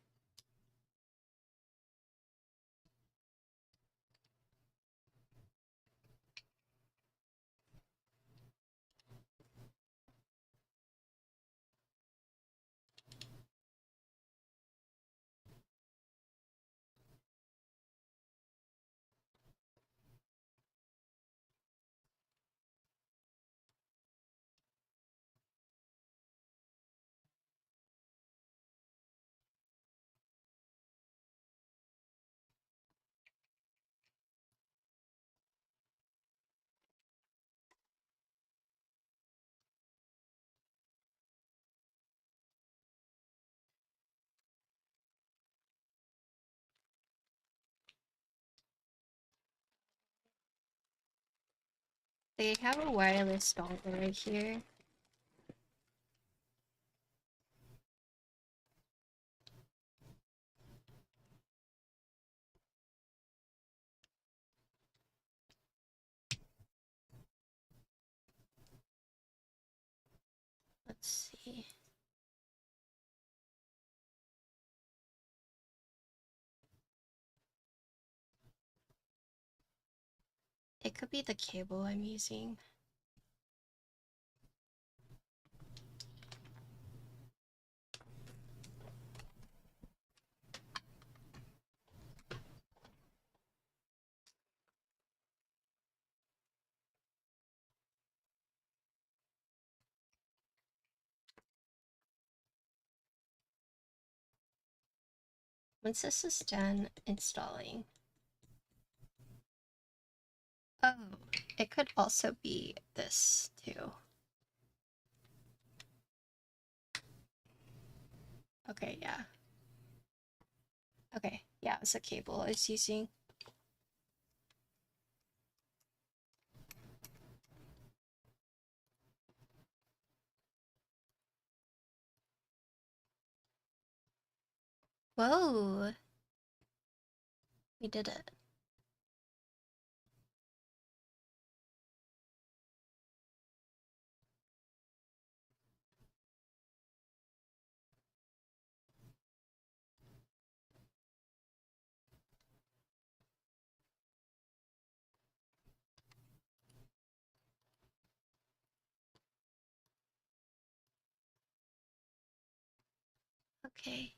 they have a wireless dongle right here. It could be the cable I'm using. Once this is done installing. Oh, it could also be this too. Okay, yeah. Okay, yeah, it's a cable I was using. Whoa, we did it. Okay.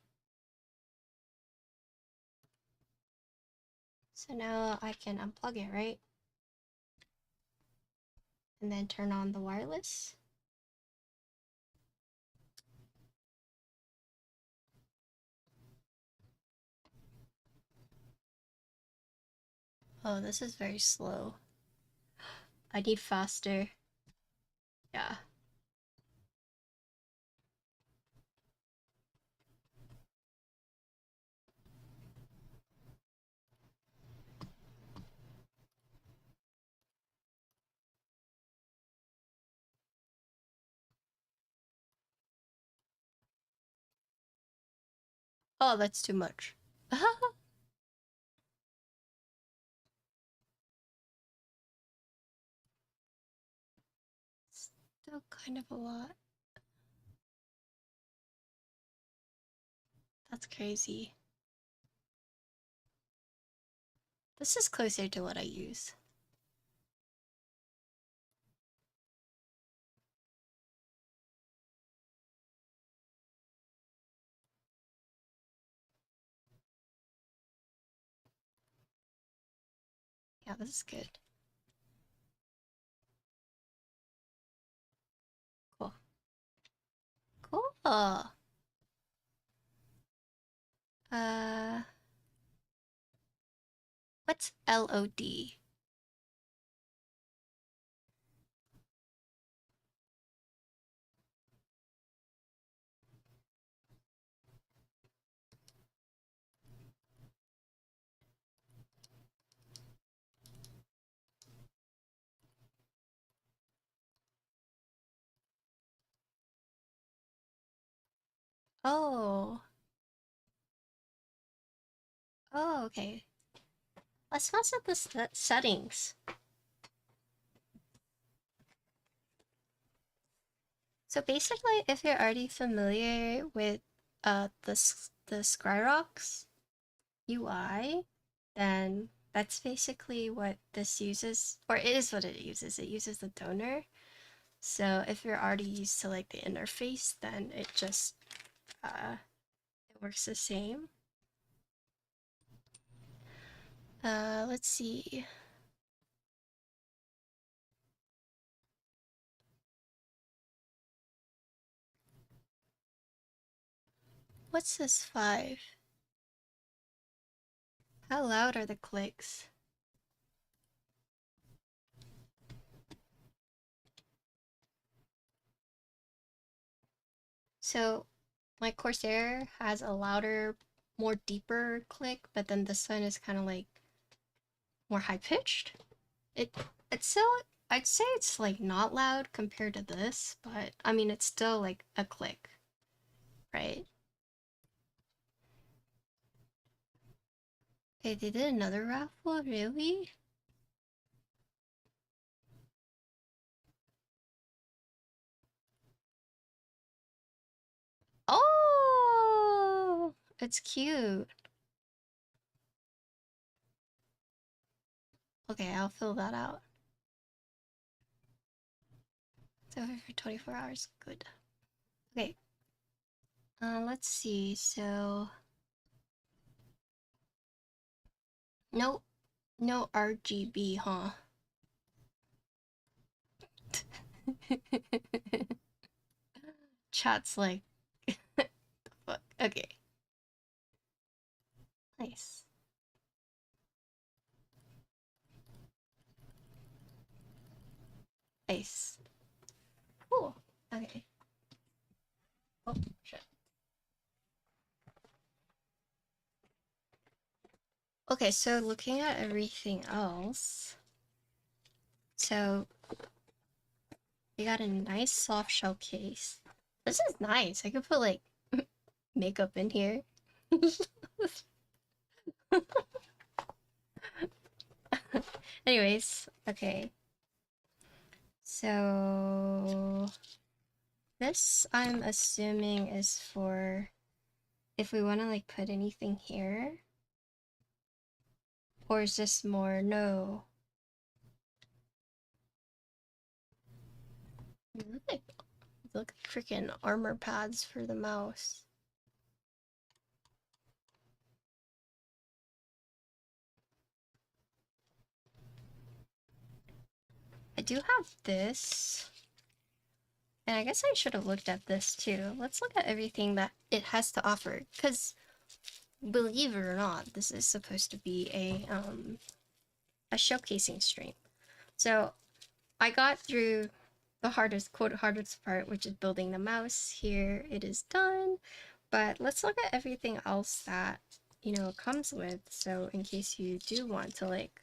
So now I can unplug it, right? And then turn on the wireless. Oh, this is very slow. I need faster. Yeah. Oh, that's too much. Still kind of a lot. That's crazy. This is closer to what I use. Yeah, this is good. Cool. Cool. Uh, what's LOD? Oh. Oh, okay. Let's mess with the settings. So basically, if you're already familiar with the Skyrox UI, then that's basically what this uses, or it is what it uses. It uses the donor. So if you're already used to like the interface, then it just it works the same. Let's see. What's this 5? How loud are the clicks? So my Corsair has a louder, more deeper click, but then this one is kind of like more high pitched. It it's still, I'd say it's like not loud compared to this, but I mean it's still like a click, right? Okay, they did another raffle, really? Oh, it's cute. Okay, I'll fill that out. So for 24 hours, good. Okay. Let's see. So no, no RGB, huh? Chat's like, fuck. Okay, nice, nice, cool. Okay. Oh shit. Okay, so looking at everything else, so we got a nice soft shell case. This is nice. I could put like makeup in here. Anyways, okay. So this I'm assuming is for if we want to like put anything here, or is this more no? Look like freaking armor pads for the mouse. I do have this. And I guess I should have looked at this too. Let's look at everything that it has to offer. Because believe it or not, this is supposed to be a showcasing stream. So I got through the hardest, quote, hardest part, which is building the mouse. Here it is done. But let's look at everything else that, you know, comes with. So in case you do want to like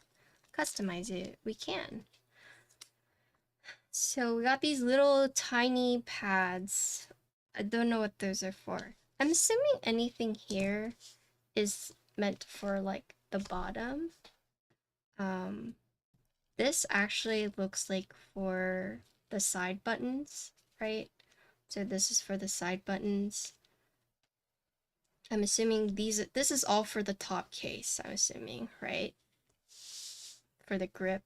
customize it, we can. So we got these little tiny pads. I don't know what those are for. I'm assuming anything here is meant for like the bottom. Um, this actually looks like for the side buttons, right? So this is for the side buttons. I'm assuming this is all for the top case, I'm assuming, right? For the grip.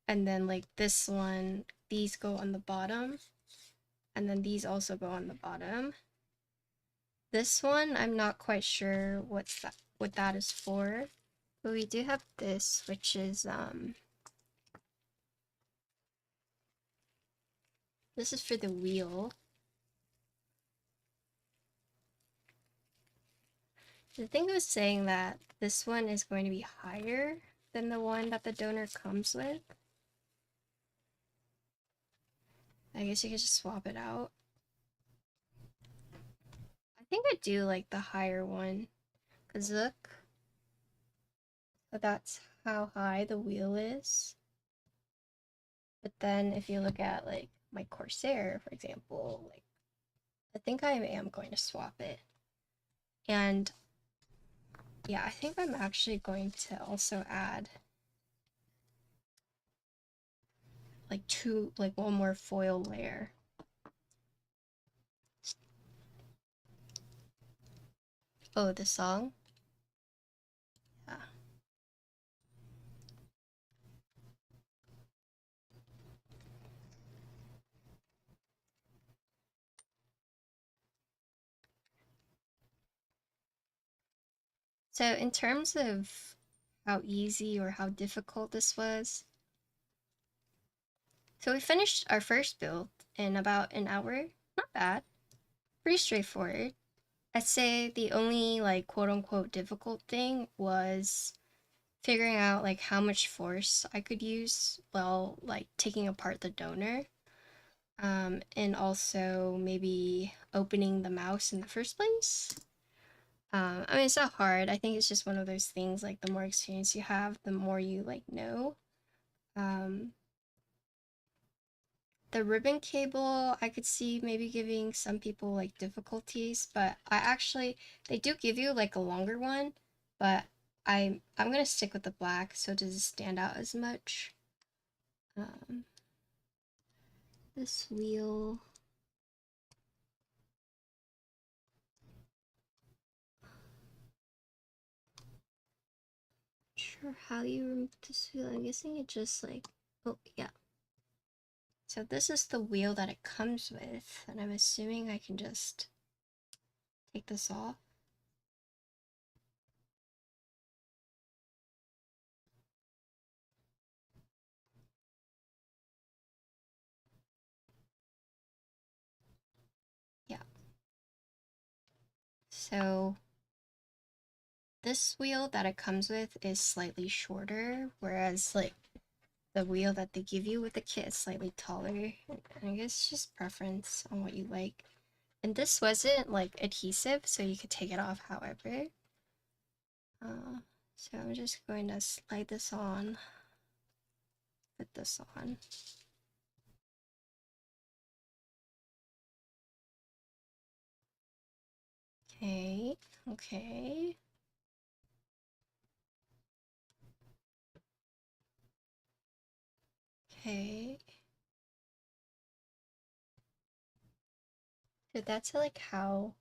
And then like this one, these go on the bottom. And then these also go on the bottom. This one, I'm not quite sure what that is for. But we do have this, which is this is for the wheel. I think it was saying that this one is going to be higher than the one that the donor comes with. I guess you could just swap it out. I think I do like the higher one. Cause look, that's how high the wheel is. But then if you look at like my Corsair, for example, like I think I am going to swap it. And yeah, I think I'm actually going to also add like one more foil layer. Oh, the song? Yeah. So in terms of how easy or how difficult this was, so we finished our first build in about an hour. Not bad. Pretty straightforward. I'd say the only like quote unquote difficult thing was figuring out like how much force I could use while like taking apart the donor. And also maybe opening the mouse in the first place. I mean, it's not hard. I think it's just one of those things like the more experience you have, the more you like know. Um, the ribbon cable, I could see maybe giving some people like difficulties, but they do give you like a longer one, but I'm gonna stick with the black so it doesn't stand out as much. Um, this wheel. sure how you remove this wheel. I'm guessing it just like, oh yeah. So this is the wheel that it comes with, and I'm assuming I can just take this off. Yeah. So this wheel that it comes with is slightly shorter, whereas like the wheel that they give you with the kit is slightly taller. I guess it's just preference on what you like. And this wasn't like adhesive, so you could take it off however. So I'm just going to slide this on, put this on. Okay, okay. Okay. So that's like how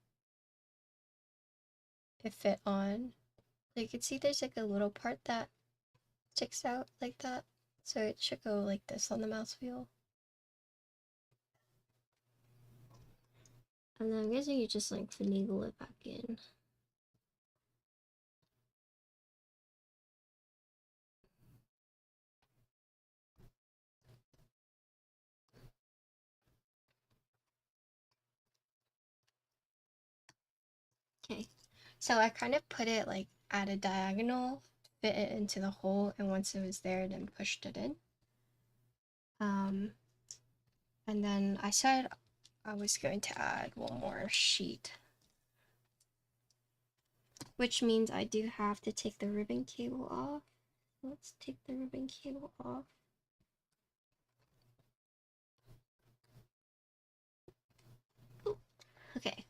it fit on. So you can see there's like a little part that sticks out like that. So it should go like this on the mouse wheel. And then I'm guessing you just like finagle it back in. Okay, so I kind of put it like at a diagonal, fit it into the hole, and once it was there, then pushed it in. And then I said I was going to add one more sheet, which means I do have to take the ribbon cable off. Let's take the ribbon cable off. Okay.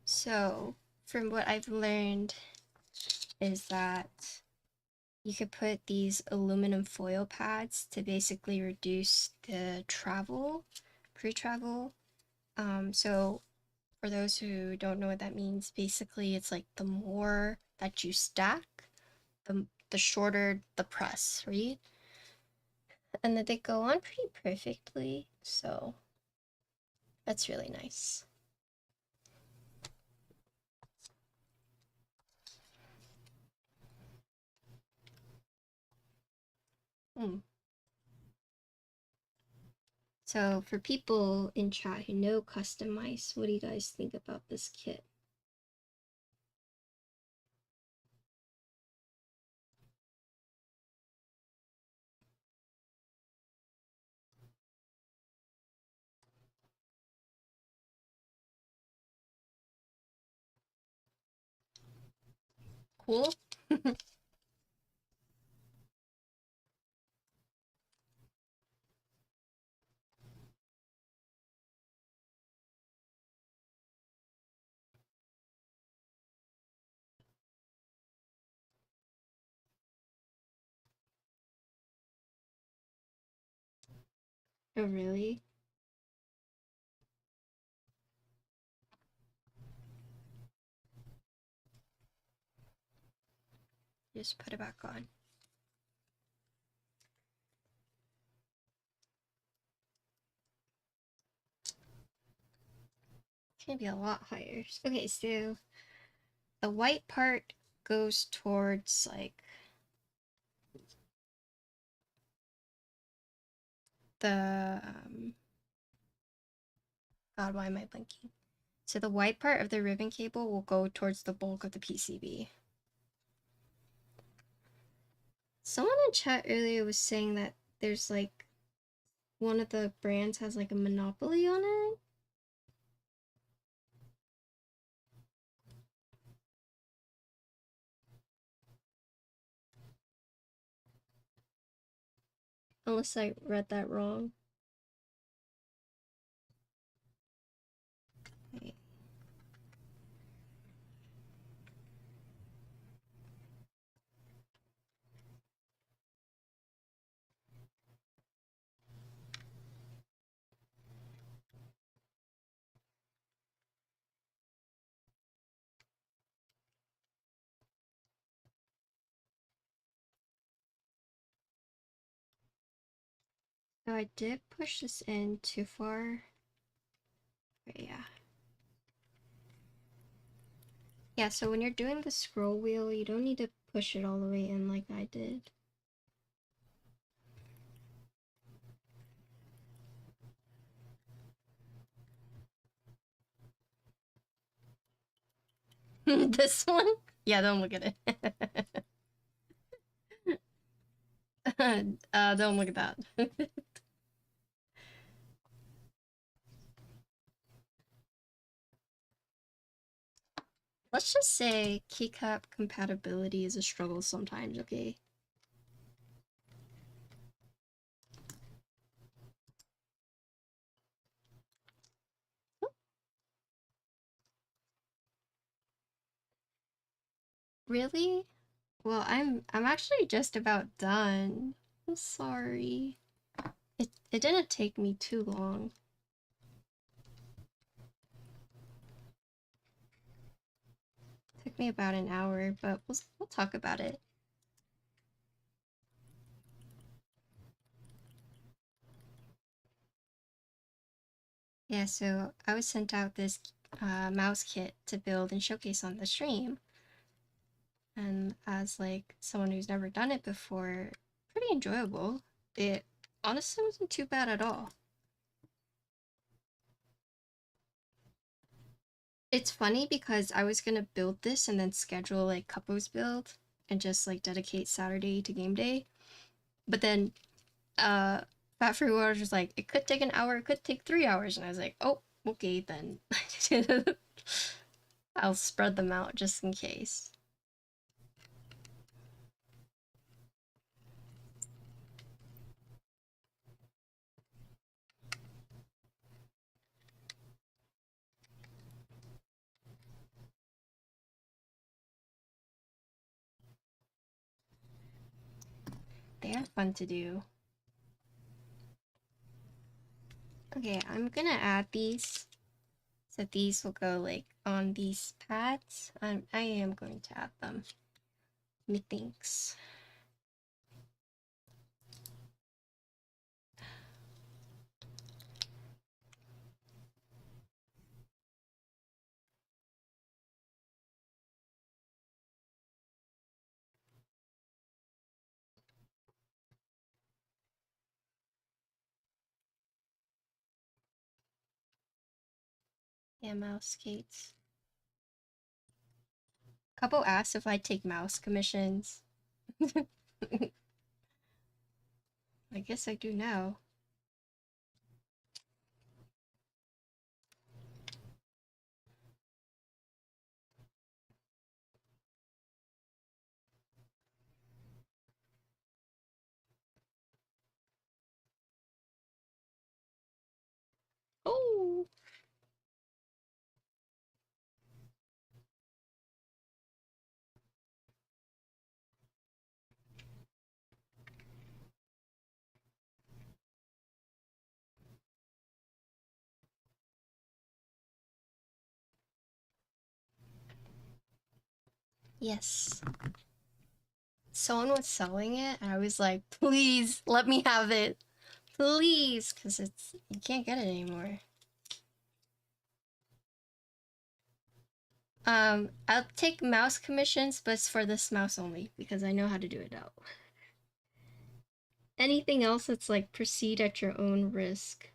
So, from what I've learned is that you could put these aluminum foil pads to basically reduce the travel, pre-travel. So for those who don't know what that means, basically it's like the more that you stack, the shorter the press, right? And that they go on pretty perfectly, so that's really nice. Hmm. So for people in chat who know custom mice, what do you guys think about this kit? Cool? Oh, really? Just put it back on. It's gonna be a lot higher. Okay, so the white part goes towards like the God, why am I blinking? So the white part of the ribbon cable will go towards the bulk of the PCB. Someone in chat earlier was saying that there's like one of the brands has like a monopoly on it. Unless I read that wrong. Wait. So I did push this in too far. But yeah. Yeah, so when you're doing the scroll wheel, you don't need to push it all the way in like I did. This one? Yeah, don't look at it. Don't look at that. Let's just say keycap compatibility is a struggle sometimes, okay? Really? Well, I'm actually just about done. I'm sorry. It didn't take me too long. It took me about an hour, but we'll talk about it. Yeah, so I was sent out this mouse kit to build and showcase on the stream. And as like someone who's never done it before, pretty enjoyable. It honestly wasn't too bad at all. It's funny because I was gonna build this and then schedule like couples build and just like dedicate Saturday to game day. But then uh Fat Free Waters was like, it could take an hour, it could take 3 hours, and I was like, oh, okay then. I'll spread them out just in case. They are fun to do. Okay, I'm gonna add these. So these will go like on these pads. I am going to add them. Methinks. Yeah, mouse skates. Couple asked if I take mouse commissions. I guess I do now. Oh! Yes. Someone was selling it, and I was like, please, let me have it. Please, because you can't get it anymore. I'll take mouse commissions, but it's for this mouse only, because I know how to do it out. Anything else that's like proceed at your own risk.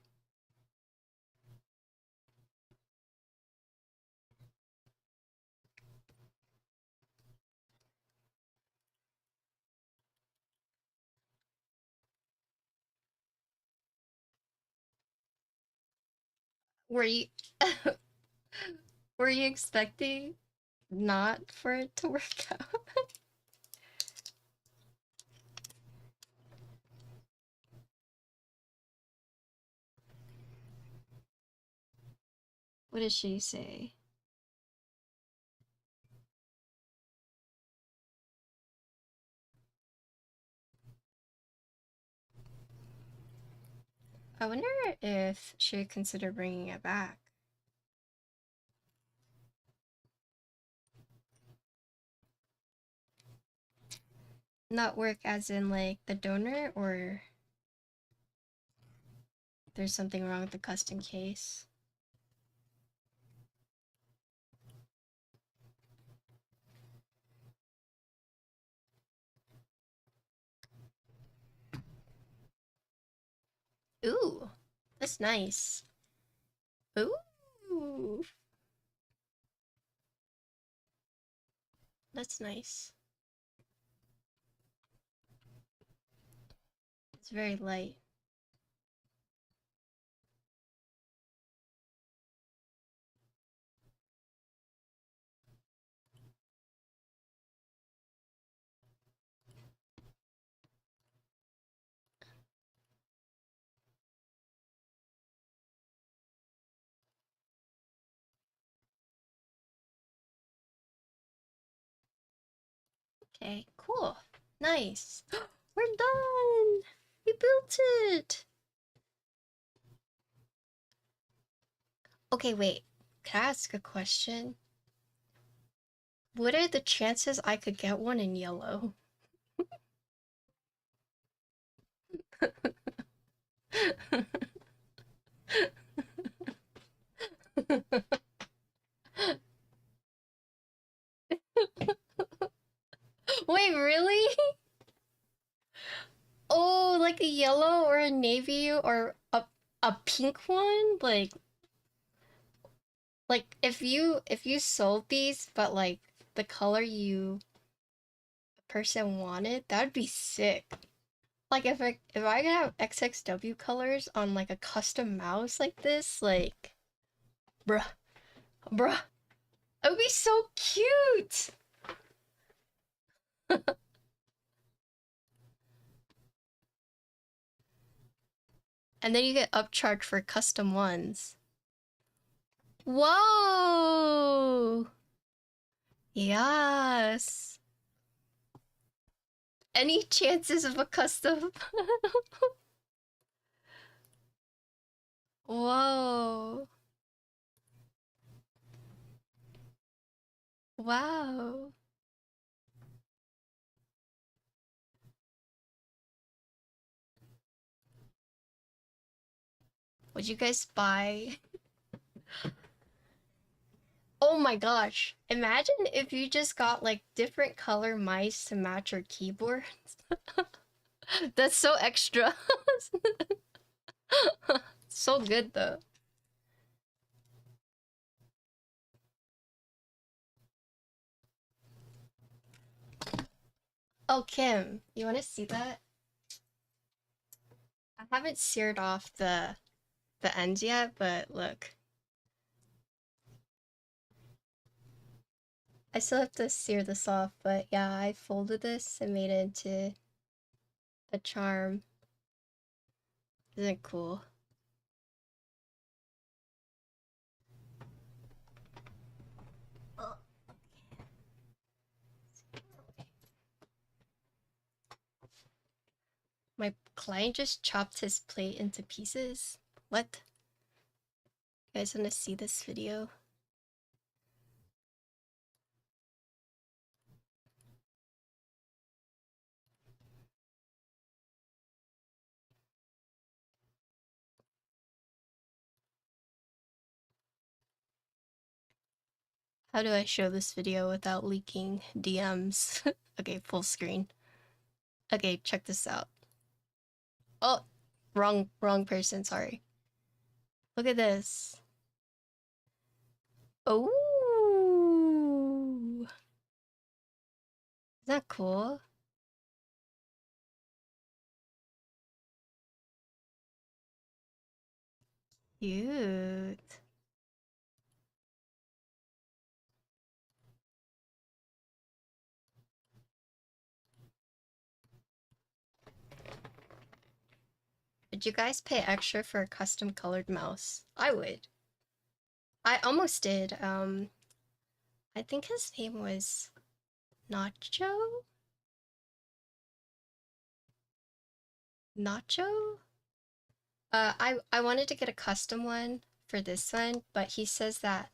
Were you were you expecting not for it to work out? What did she say? I wonder if she would consider bringing it back. Not work as in like the donor or there's something wrong with the custom case. Ooh, that's nice. Ooh, that's nice. It's very light. Okay, cool. Nice. We're done! We built it! Okay, wait. Can I ask a question? What are the chances I could get one in yellow? Wait, really? Oh, like a yellow or a navy or a pink one? Like if you sold these but like the color you person wanted, that'd be sick. Like if I could have XXW colors on like a custom mouse like this, like bruh, bruh, it would be so cute. And then you get upcharged for custom ones. Whoa! Yes. Any chances of a custom? Whoa. Wow. Would you guys buy? Oh my gosh. Imagine if you just got like different color mice to match your keyboard. That's so extra. So good though. Oh, Kim, you want to see that? I haven't seared off the ends yet, but look. I still have to sear this off, but yeah, I folded this and made it into a charm. Isn't it cool? Oh, my client just chopped his plate into pieces. What? You guys want to see this video? How do I show this video without leaking DMs? Okay, full screen. Okay, check this out. Oh, wrong person, sorry. Look at this. Oh, isn't that cool? Cute. Would you guys pay extra for a custom colored mouse? I would. I almost did. I think his name was Nacho? Nacho? I wanted to get a custom one for this one, but he says that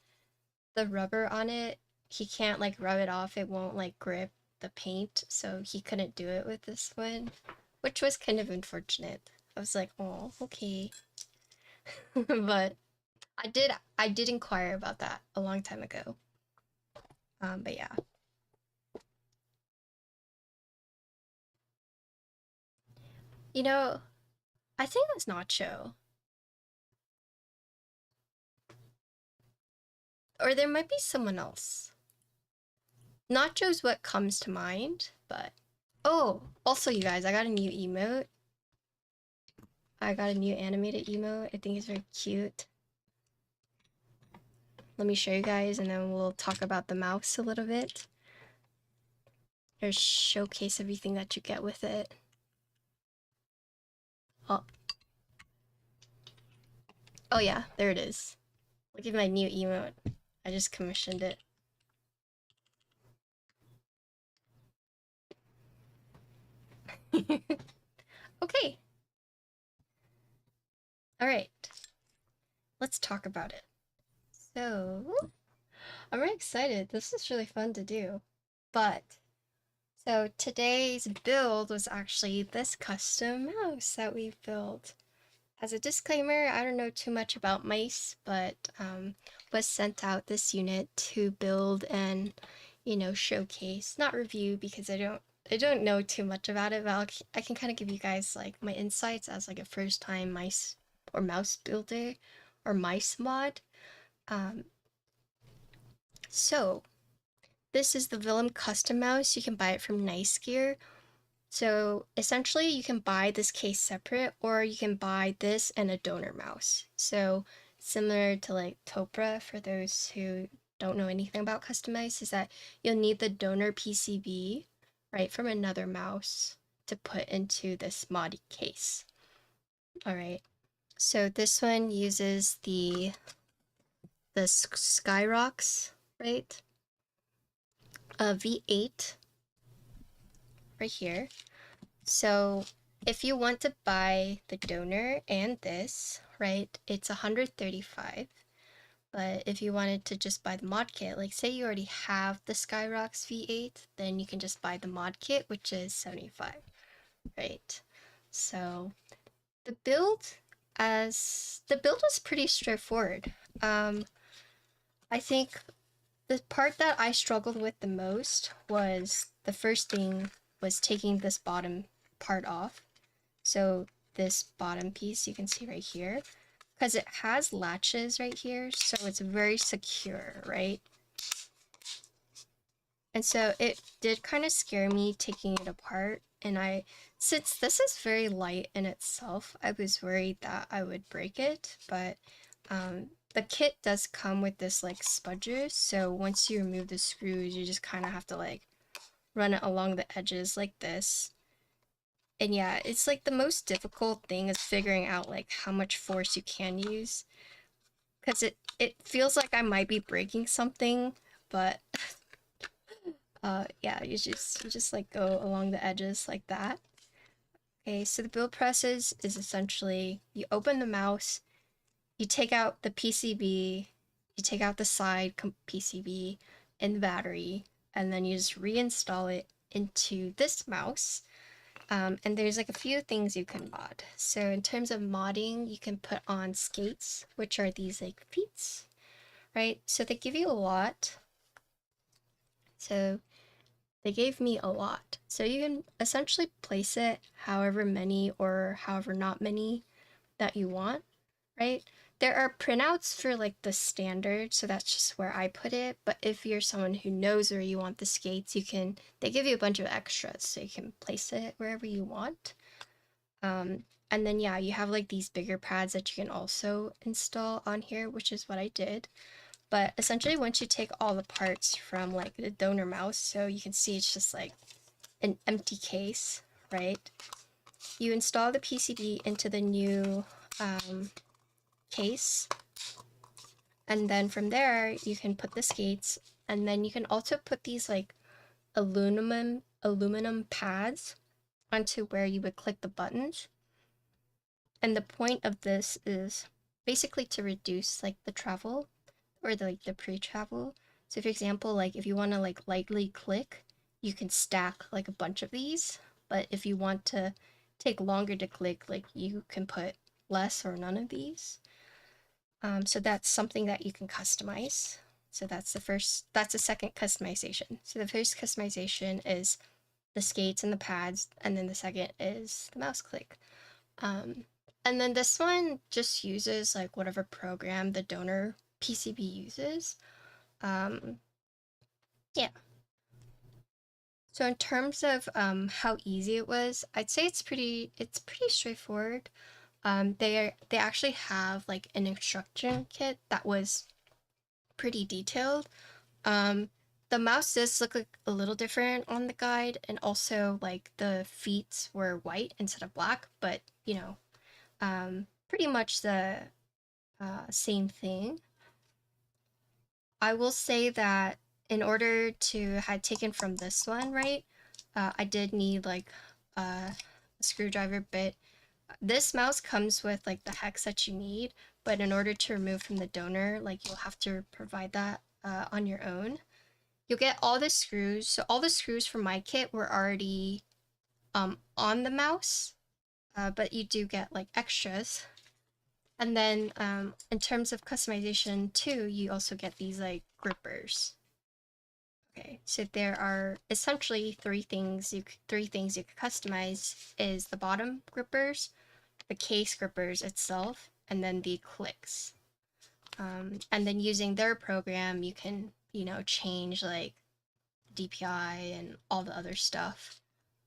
the rubber on it, he can't like rub it off. It won't like grip the paint, so he couldn't do it with this one, which was kind of unfortunate. I was like, oh, okay. But I did inquire about that a long time ago. But yeah. You know, I think it's nacho. Or there might be someone else. Nacho's what comes to mind, but oh, also you guys, I got a new emote. I got a new animated emote. I think it's very cute. Let me show you guys and then we'll talk about the mouse a little bit. Or showcase everything that you get with it. Oh, oh yeah, there it is. Look at my new emote. I just commissioned it. Okay. All right. Let's talk about it. So, I'm very excited. This is really fun to do. But, so today's build was actually this custom mouse that we built. As a disclaimer, I don't know too much about mice, but was sent out this unit to build and, showcase, not review because I don't know too much about it, but I can kind of give you guys like my insights as like a first time mice or mouse builder or mice mod. Um, so this is the Villian custom mouse. You can buy it from Nice Gear. So essentially you can buy this case separate or you can buy this and a donor mouse. So similar to like Topra, for those who don't know anything about custom mice, is that you'll need the donor PCB, right, from another mouse to put into this mod case. All right. So this one uses the Skyrox, right? V8 right here. So if you want to buy the donor and this, right, it's 135. But if you wanted to just buy the mod kit, like say you already have the Skyrox V8, then you can just buy the mod kit, which is 75, right? So the build was pretty straightforward. I think the part that I struggled with the most was the first thing was taking this bottom part off. So this bottom piece you can see right here, because it has latches right here, so it's very secure, right? And so it did kind of scare me taking it apart, and since this is very light in itself, I was worried that I would break it, but the kit does come with this like spudger, so once you remove the screws, you just kind of have to like run it along the edges like this. And yeah, it's like the most difficult thing is figuring out like how much force you can use, because it feels like I might be breaking something, but yeah, you just like go along the edges like that. Okay, so the build process is essentially you open the mouse, you take out the PCB, you take out the side PCB and the battery, and then you just reinstall it into this mouse. And there's like a few things you can mod. So in terms of modding, you can put on skates, which are these like feet, right? So they give you a lot. So they gave me a lot. So you can essentially place it however many or however not many that you want, right? There are printouts for like the standard, so that's just where I put it. But if you're someone who knows where you want the skates, they give you a bunch of extras, so you can place it wherever you want. And then yeah, you have like these bigger pads that you can also install on here, which is what I did. But essentially once you take all the parts from like the donor mouse, so you can see it's just like an empty case, right? You install the PCB into the new case, and then from there you can put the skates, and then you can also put these like aluminum pads onto where you would click the buttons. And the point of this is basically to reduce like the travel or the pre-travel. So for example, like if you want to like lightly click, you can stack like a bunch of these. But if you want to take longer to click, like you can put less or none of these. So that's something that you can customize. So that's the second customization. So the first customization is the skates and the pads, and then the second is the mouse click. Um, and then this one just uses like whatever program the donor PCB uses. Um, yeah. So in terms of how easy it was, I'd say it's pretty straightforward. They actually have like an instruction kit that was pretty detailed. Um, the mouse does look like a little different on the guide, and also like the feet were white instead of black, but pretty much the same thing. I will say that in order to had taken from this one, right, I did need like a screwdriver bit. This mouse comes with like the hex that you need, but in order to remove from the donor, like you'll have to provide that on your own. You'll get all the screws. So all the screws from my kit were already on the mouse, but you do get like extras. And then in terms of customization too, you also get these like grippers. Okay, so there are essentially three things you could customize is the bottom grippers, the case grippers itself, and then the clicks. And then using their program, you can, change like DPI and all the other stuff.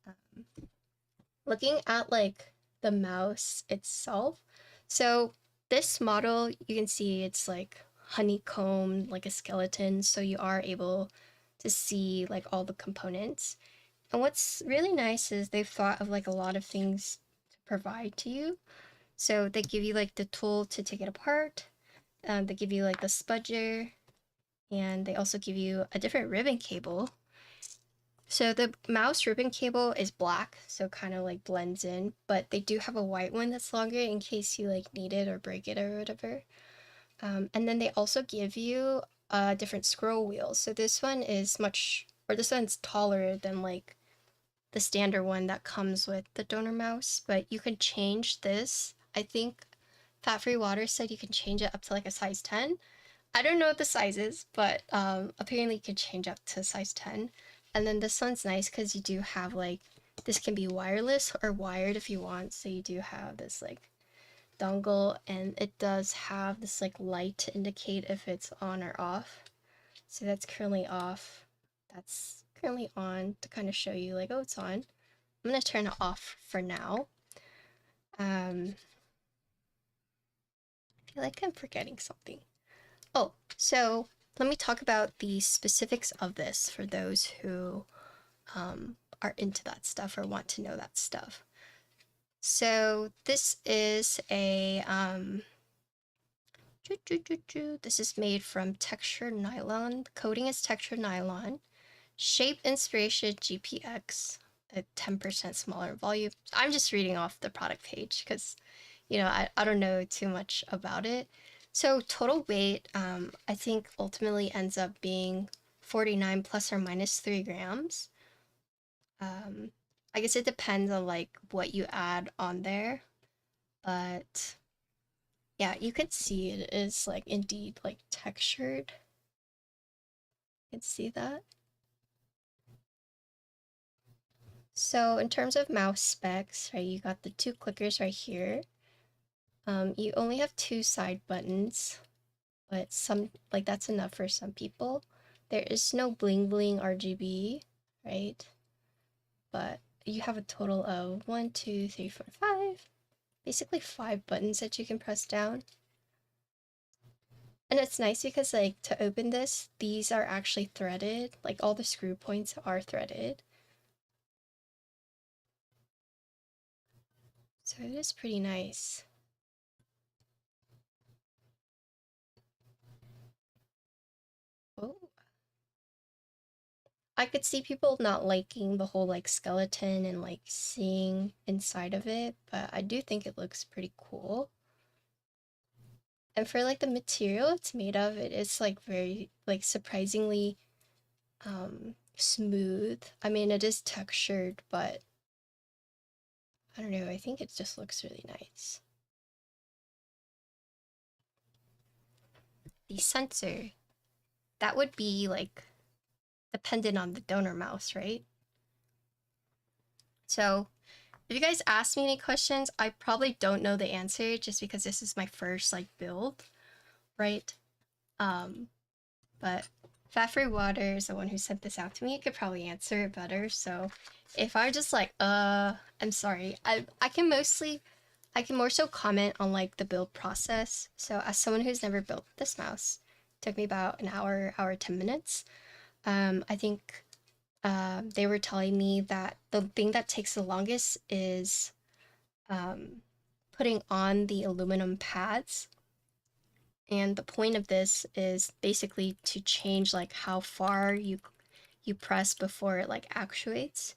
Um, Looking at like the mouse itself, so this model, you can see it's like honeycombed like a skeleton, so you are able to see like all the components. And what's really nice is they've thought of like a lot of things to provide to you. So they give you like the tool to take it apart. They give you like the spudger, and they also give you a different ribbon cable. So the mouse ribbon cable is black, so kind of like blends in, but they do have a white one that's longer in case you like need it or break it or whatever. And then they also give you a different scroll wheel. So this one's taller than like the standard one that comes with the donor mouse, but you can change this. I think Fat Free Water said you can change it up to like a size 10. I don't know what the size is, but apparently you can change up to size 10. And then this one's nice because you do have like, this can be wireless or wired if you want. So you do have this like dongle, and it does have this like light to indicate if it's on or off. So that's currently off. That's currently on to kind of show you like, oh, it's on. I'm gonna turn it off for now. I feel like I'm forgetting something. Oh, so let me talk about the specifics of this for those who are into that stuff or want to know that stuff. So this is this is made from textured nylon. The coating is textured nylon. Shape inspiration GPX, at 10% smaller volume. I'm just reading off the product page because, I don't know too much about it. So total weight, I think ultimately ends up being 49 plus or minus 3 grams. I guess it depends on like what you add on there, but yeah, you can see it is like indeed like textured. You can see that. So in terms of mouse specs, right, you got the two clickers right here. You only have two side buttons, but like that's enough for some people. There is no bling bling RGB, right? But you have a total of 1, 2, 3, 4, 5. Basically 5 buttons that you can press down. And it's nice because like to open this, these are actually threaded. Like all the screw points are threaded. So it is pretty nice. Oh. I could see people not liking the whole like skeleton and like seeing inside of it, but I do think it looks pretty cool. And for like the material it's made of, it is like very like surprisingly smooth. I mean, it is textured, but I don't know, I think it just looks really nice. the sensor, that would be like dependent on the donor mouse, right? So if you guys ask me any questions, I probably don't know the answer just because this is my first like build, right? Um, but Fat Free Water is the one who sent this out to me. It could probably answer it better. So if I just like, I'm sorry. I can more so comment on like the build process. So as someone who's never built this mouse, it took me about an hour 10 minutes. I think they were telling me that the thing that takes the longest is putting on the aluminum pads. And the point of this is basically to change like how far you press before it like actuates.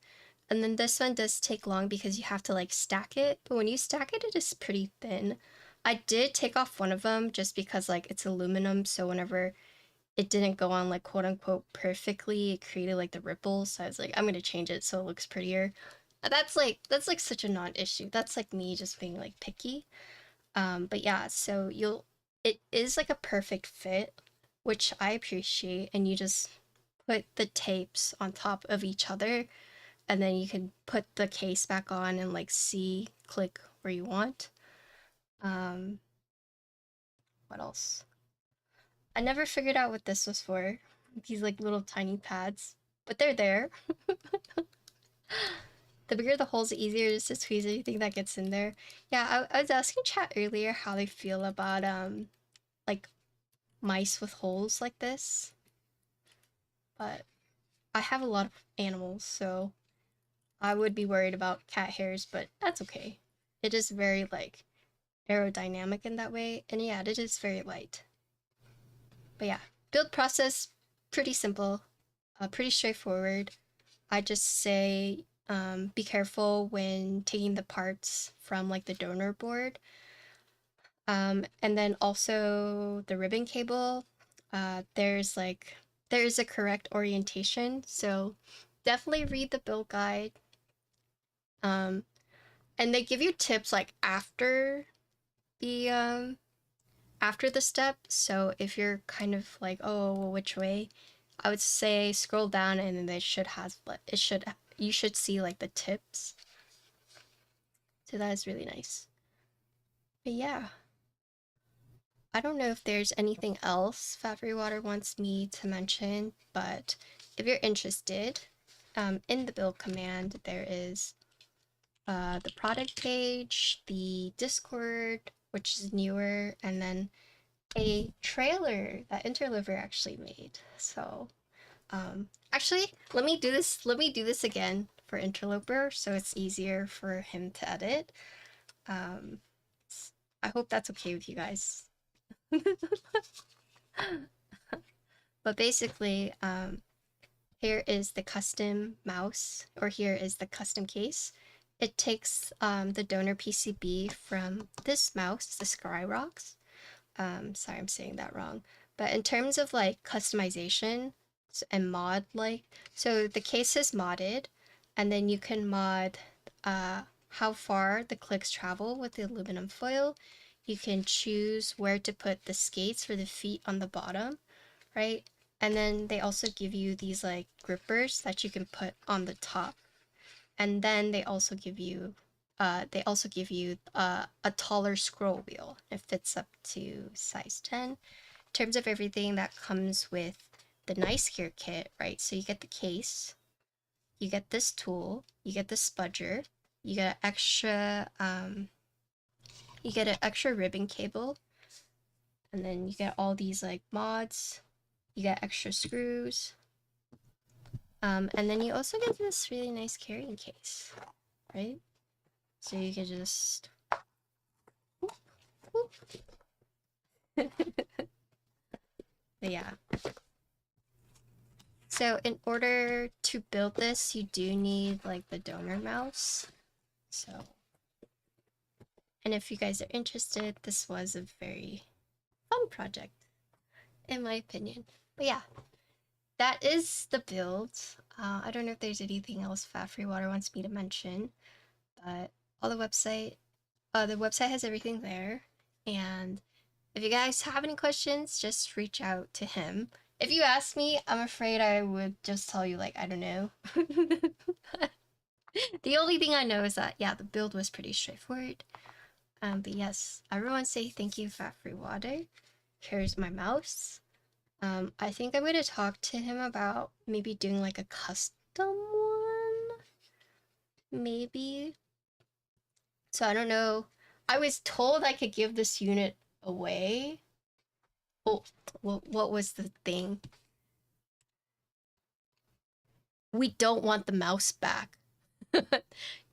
And then this one does take long because you have to like stack it, but when you stack it, it is pretty thin. I did take off one of them just because like it's aluminum, so whenever it didn't go on like quote unquote perfectly, it created like the ripples. So I was like, I'm gonna change it so it looks prettier. That's like such a non-issue. That's like me just being like picky. But yeah, so it is like a perfect fit, which I appreciate, and you just put the tapes on top of each other, and then you can put the case back on and like click where you want. Um, what else? I never figured out what this was for. These like little tiny pads, but they're there. The bigger the holes, the easier it is to squeeze anything that gets in there. Yeah, I was asking chat earlier how they feel about like mice with holes like this, but I have a lot of animals, so I would be worried about cat hairs, but that's okay. It is very like aerodynamic in that way, and yeah, it is very light. But yeah, build process pretty simple, pretty straightforward. I just say be careful when taking the parts from like the donor board. And then also the ribbon cable. There's like there is a correct orientation, so definitely read the build guide. Um, and they give you tips like the after the step. So if you're kind of like, oh, well, which way? I would say scroll down and then you should see like the tips. So that is really nice. But yeah, I don't know if there's anything else Fat Free Water wants me to mention, but if you're interested, in the build command, there is the product page, the Discord, which is newer, and then a trailer that Interliver actually made. So, actually, Let me do this again for Interloper, so it's easier for him to edit. Um, I hope that's okay with you guys. But basically, here is the custom mouse, or here is the custom case. It takes the donor PCB from this mouse, the Skyrocks. Sorry, I'm saying that wrong. But in terms of like customization and mod, like, so the case is modded, and then you can mod how far the clicks travel with the aluminum foil. You can choose where to put the skates for the feet on the bottom, right? And then they also give you these like grippers that you can put on the top. And then they also give you a taller scroll wheel. It fits up to size 10. In terms of everything that comes with the Nice Gear kit, right? So you get the case, you get this tool, you get the spudger, you get you get an extra ribbon cable, and then you get all these like mods, you get extra screws, and then you also get this really nice carrying case, right? So you can just but yeah. So in order to build this, you do need like the donor mouse. So, and if you guys are interested, this was a very fun project, in my opinion. But yeah, that is the build. I don't know if there's anything else Fat Free Water wants me to mention, but all the website has everything there, and If you guys have any questions, just reach out to him. If you ask me, I'm afraid I would just tell you, like, I don't know. The only thing I know is that, yeah, the build was pretty straightforward. But yes, everyone say thank you for free water. Here's my mouse. I think I'm gonna talk to him about maybe doing like a custom one. Maybe. So I don't know. I was told I could give this unit away. Oh, what was the thing? We don't want the mouse back.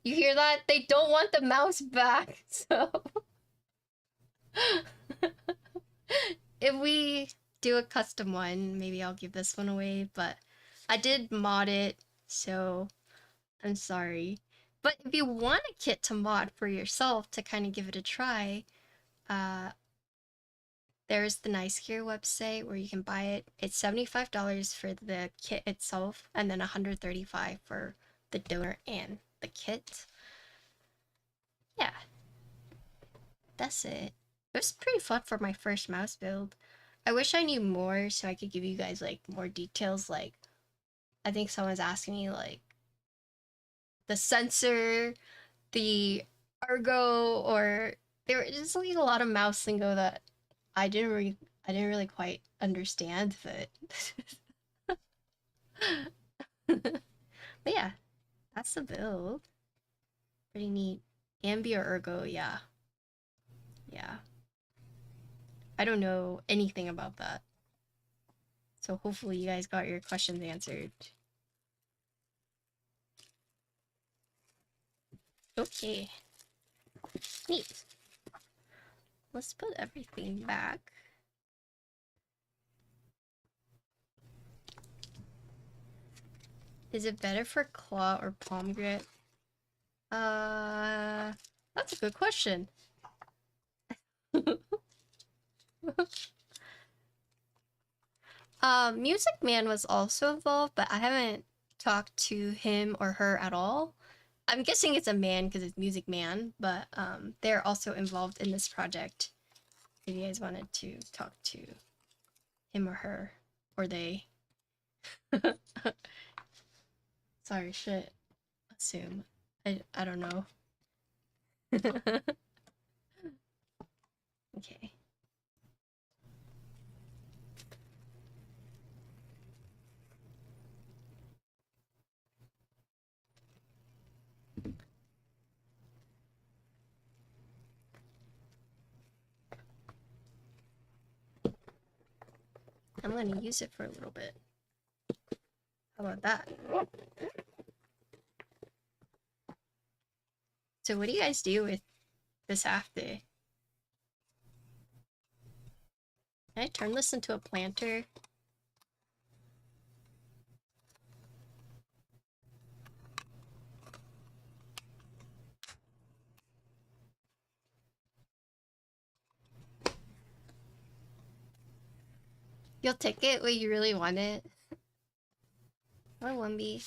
You hear that? They don't want the mouse back. So if we do a custom one, maybe I'll give this one away, but I did mod it, so I'm sorry. But if you want a kit to mod for yourself to kind of give it a try, uh, there's the Nice Gear website where you can buy it. It's $75 for the kit itself, and then $135 for the donor and the kit. Yeah, that's it. It was pretty fun for my first mouse build. I wish I knew more so I could give you guys like more details. Like, I think someone's asking me like the sensor, the ergo, or there was just like a lot of mouse lingo that I didn't really quite understand, but but yeah, that's the build. Pretty neat. Ambi or ergo, yeah. Yeah. I don't know anything about that. So hopefully you guys got your questions answered. Okay. Neat. Let's put everything back. Is it better for claw or palm grip? That's a good question. Music Man was also involved, but I haven't talked to him or her at all. I'm guessing it's a man because it's Music Man, but they're also involved in this project. If you guys wanted to talk to him or her, or they. Sorry, shit. Assume. I don't know. Okay. I'm gonna use it for a little bit. How about that? So what do you guys do with this after? Can I turn this into a planter? You'll take it when you really want it. Or Wumby.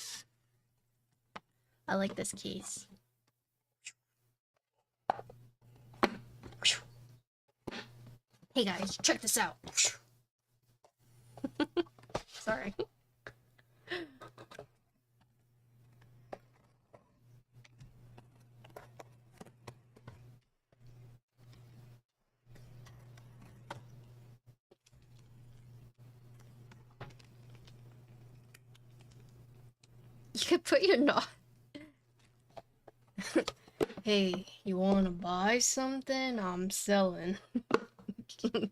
I like this case. Hey guys, check this out. Sorry. You could put your knot. Hey, you wanna buy something? I'm selling.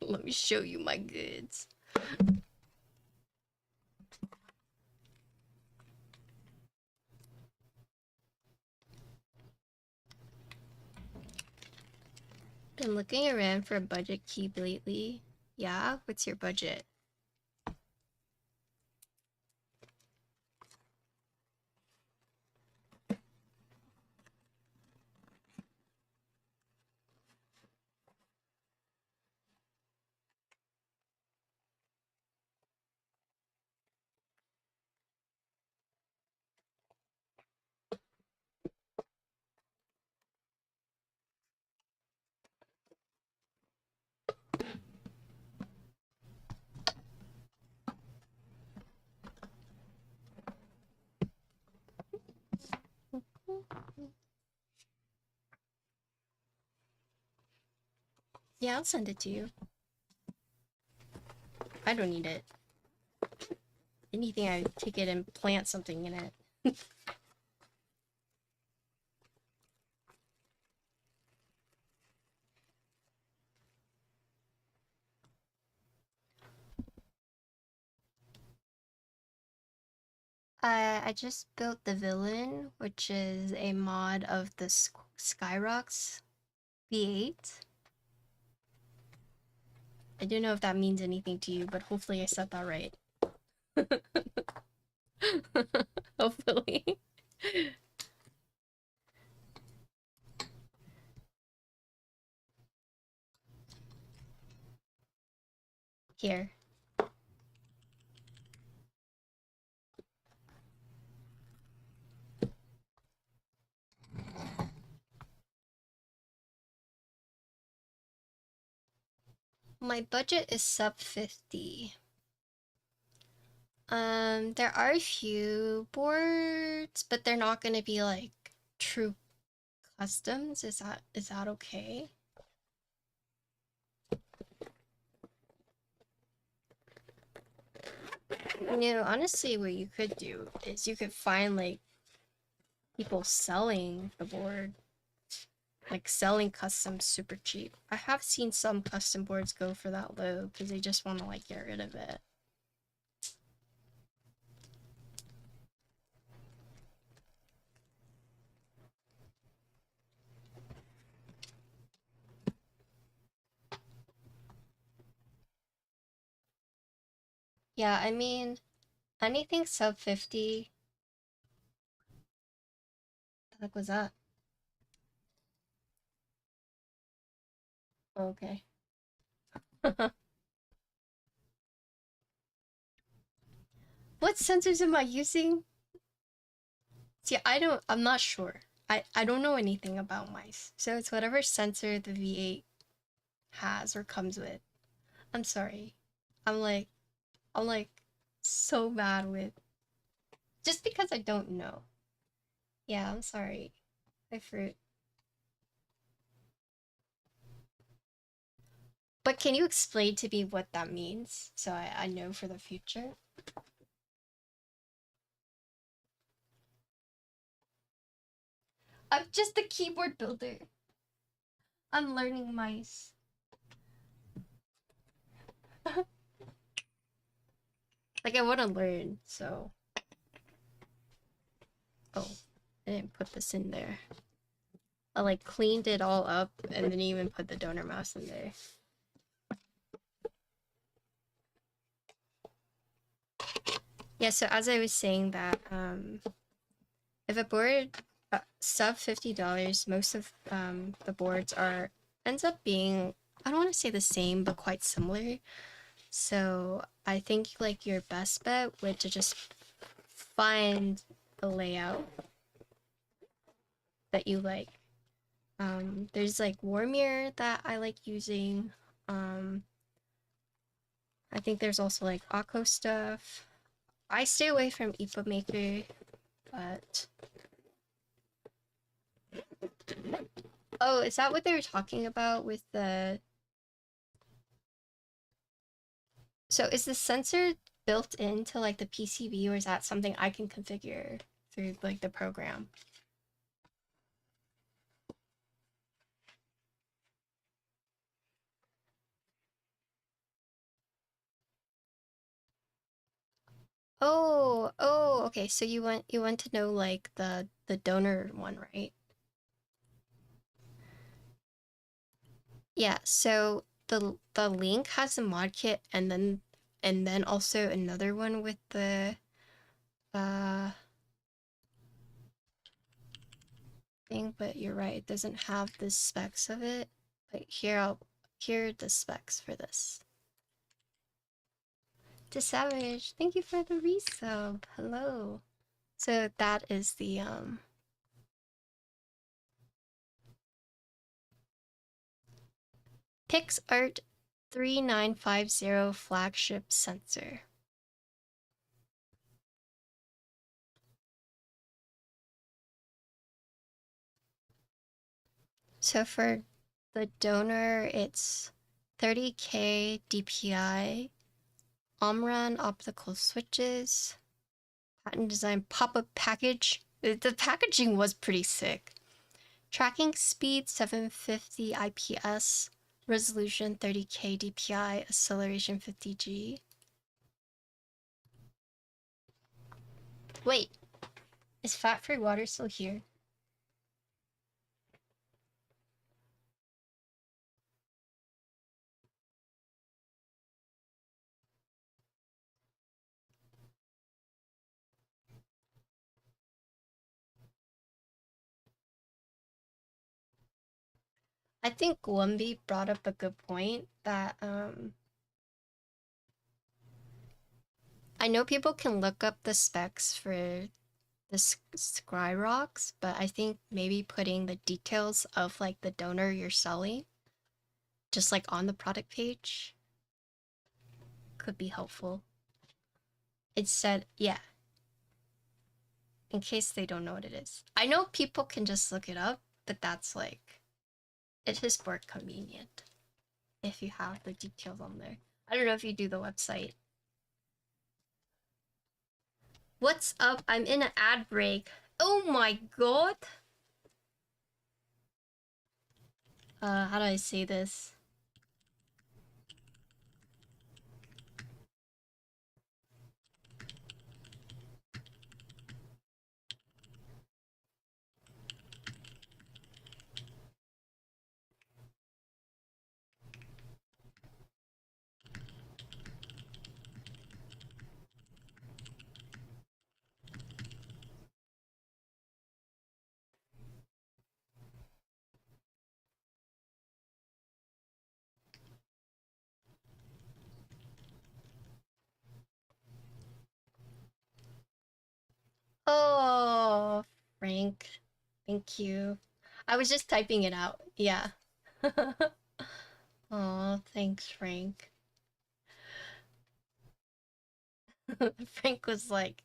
Let me show you my goods. Been looking around for a budget key lately. Yeah? What's your budget? Yeah, I'll send it to you. I don't need it. Anything, I take it and plant something in it. I just built the Villain, which is a mod of the Skyrocks V8. I don't know if that means anything to you, but hopefully I said that right. Hopefully. Here. My budget is sub 50. There are a few boards, but they're not gonna be like true customs. Is that okay? Honestly, what you could do is you could find like people selling the board, like selling customs super cheap. I have seen some custom boards go for that low because they just want to like get rid of it. Yeah, I mean, anything sub 50. The heck was that? Okay. What sensors am I using? See, I'm not sure. I don't know anything about mice. So it's whatever sensor the V8 has or comes with. I'm sorry. I'm like, I'm like so bad with, just because I don't know. Yeah, I'm sorry. I fruit. But can you explain to me what that means so I know for the future? I'm just a keyboard builder. I'm learning mice. Like I want to learn, so. Oh, I didn't put this in there. I like cleaned it all up and then even put the donor mouse in there. Yeah, so as I was saying that, if a board sub $50, most of the boards ends up being, I don't want to say the same, but quite similar. So I think like your best bet would to just find a layout that you like. There's like Warmir that I like using. I think there's also like Akko stuff. I stay away from IPA Maker, but oh, is that what they were talking about with the? So is the sensor built into like the PCB, or is that something I can configure through like the program? Oh, okay. So you want to know like the donor one, right? Yeah, so the link has a mod kit and then also another one with the uh thing, but you're right, it doesn't have the specs of it. But here are the specs for this. To Savage, thank you for the resub. Hello. So that is the PixArt 3950 flagship sensor. So for The donor, it's 30K DPI, Omron optical switches, patent design pop-up package. The packaging was pretty sick. Tracking speed 750 IPS, resolution 30K DPI, acceleration 50G. Wait, is fat-free water still here? I think Wumby brought up a good point that I know people can look up the specs for the Skyrocks, but I think maybe putting the details of like the donor you're selling just like on the product page could be helpful. It said, yeah, in case they don't know what it is. I know people can just look it up, but that's like, it is more convenient if you have the details on there. I don't know if you do the website. What's up? I'm in an ad break. Oh my god. How do I say this? Oh, Frank. Thank you. I was just typing it out. Yeah. Oh, thanks, Frank. Frank was like,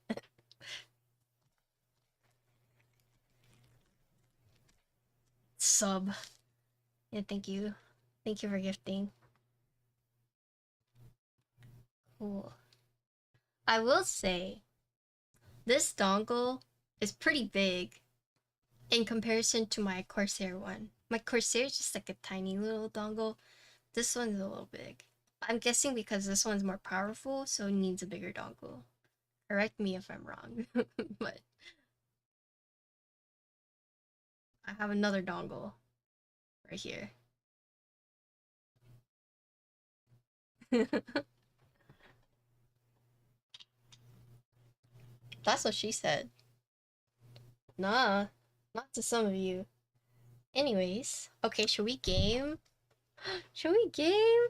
sub. Yeah, thank you. Thank you for gifting. Cool. I will say, this dongle is pretty big in comparison to my Corsair one. My Corsair is just like a tiny little dongle. This one's a little big. I'm guessing because this one's more powerful, so it needs a bigger dongle. Correct me if I'm wrong, but I have another dongle right here. That's what she said. Nah, not to some of you. Anyways, okay, should we game? Should we game?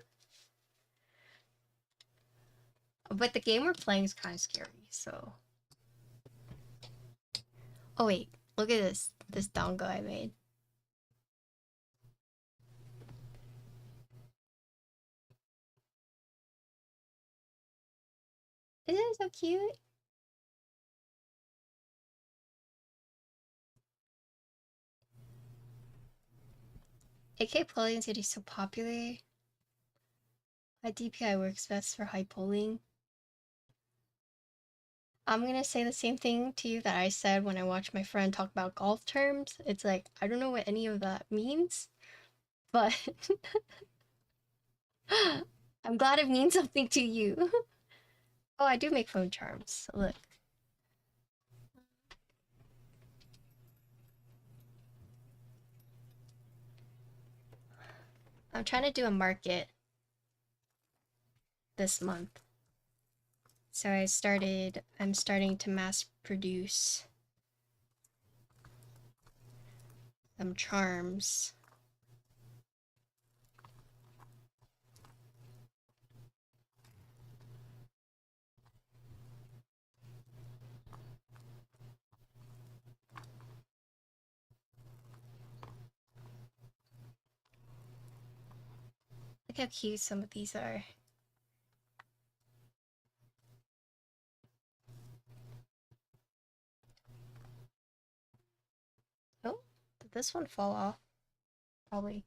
But the game we're playing is kind of scary, so. Oh wait, look at this dongle I made. Isn't it so cute? AK polling city is so popular. My DPI works best for high polling. I'm gonna say the same thing to you that I said when I watched my friend talk about golf terms. It's like, I don't know what any of that means, but I'm glad it means something to you. Oh, I do make phone charms. Look. I'm trying to do a market this month. So I'm starting to mass produce some charms. Look how cute some of these are. Oh, did this one fall off? Probably.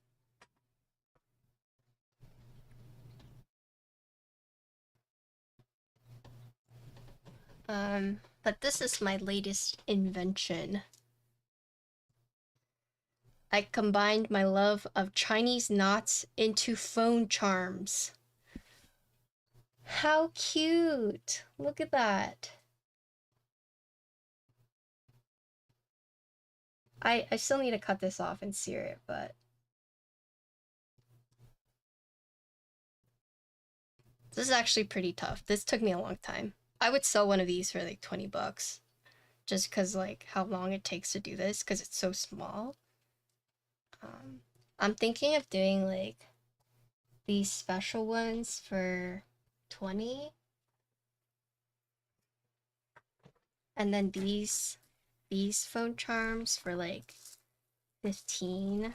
But this is my latest invention. I combined my love of Chinese knots into phone charms. How cute! Look at that. I still need to cut this off and sear it, but this is actually pretty tough. This took me a long time. I would sell one of these for like 20 bucks just because like how long it takes to do this because it's so small. Um, I'm thinking of doing like these special ones for 20 and then these phone charms for like 15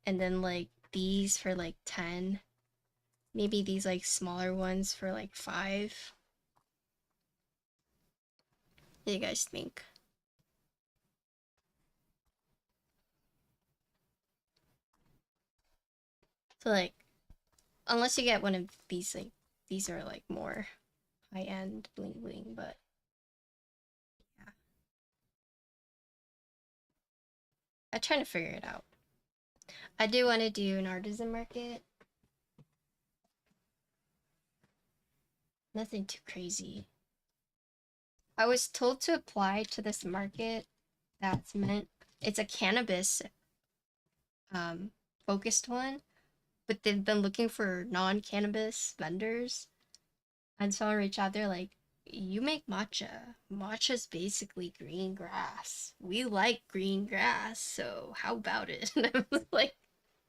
and then like these for like 10. Maybe these like smaller ones for like 5. What do you guys think? So like unless you get one of these like these are like more high-end bling bling, but yeah. I'm trying to figure it out. I do want to do an artisan market. Nothing too crazy. I was told to apply to this market that's meant it's a cannabis um focused one, but they've been looking for non-cannabis vendors. And so I reached out there like, you make matcha. Matcha's basically green grass. We like green grass, so how about it? And I was like,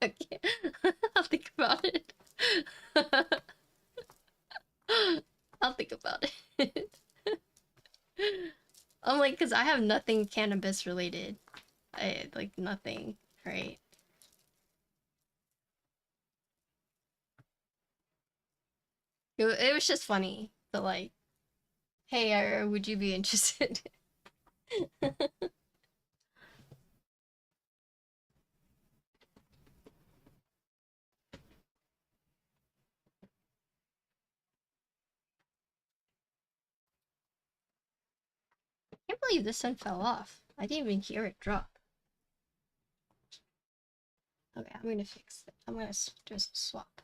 okay, I'll think about it. I'll think about it. I'm like, because I have nothing cannabis related. I like nothing, right? It was just funny, but like, hey, would you be interested? I can't believe this one fell off. I didn't even hear it drop. Okay, I'm gonna fix it. I'm gonna just swap.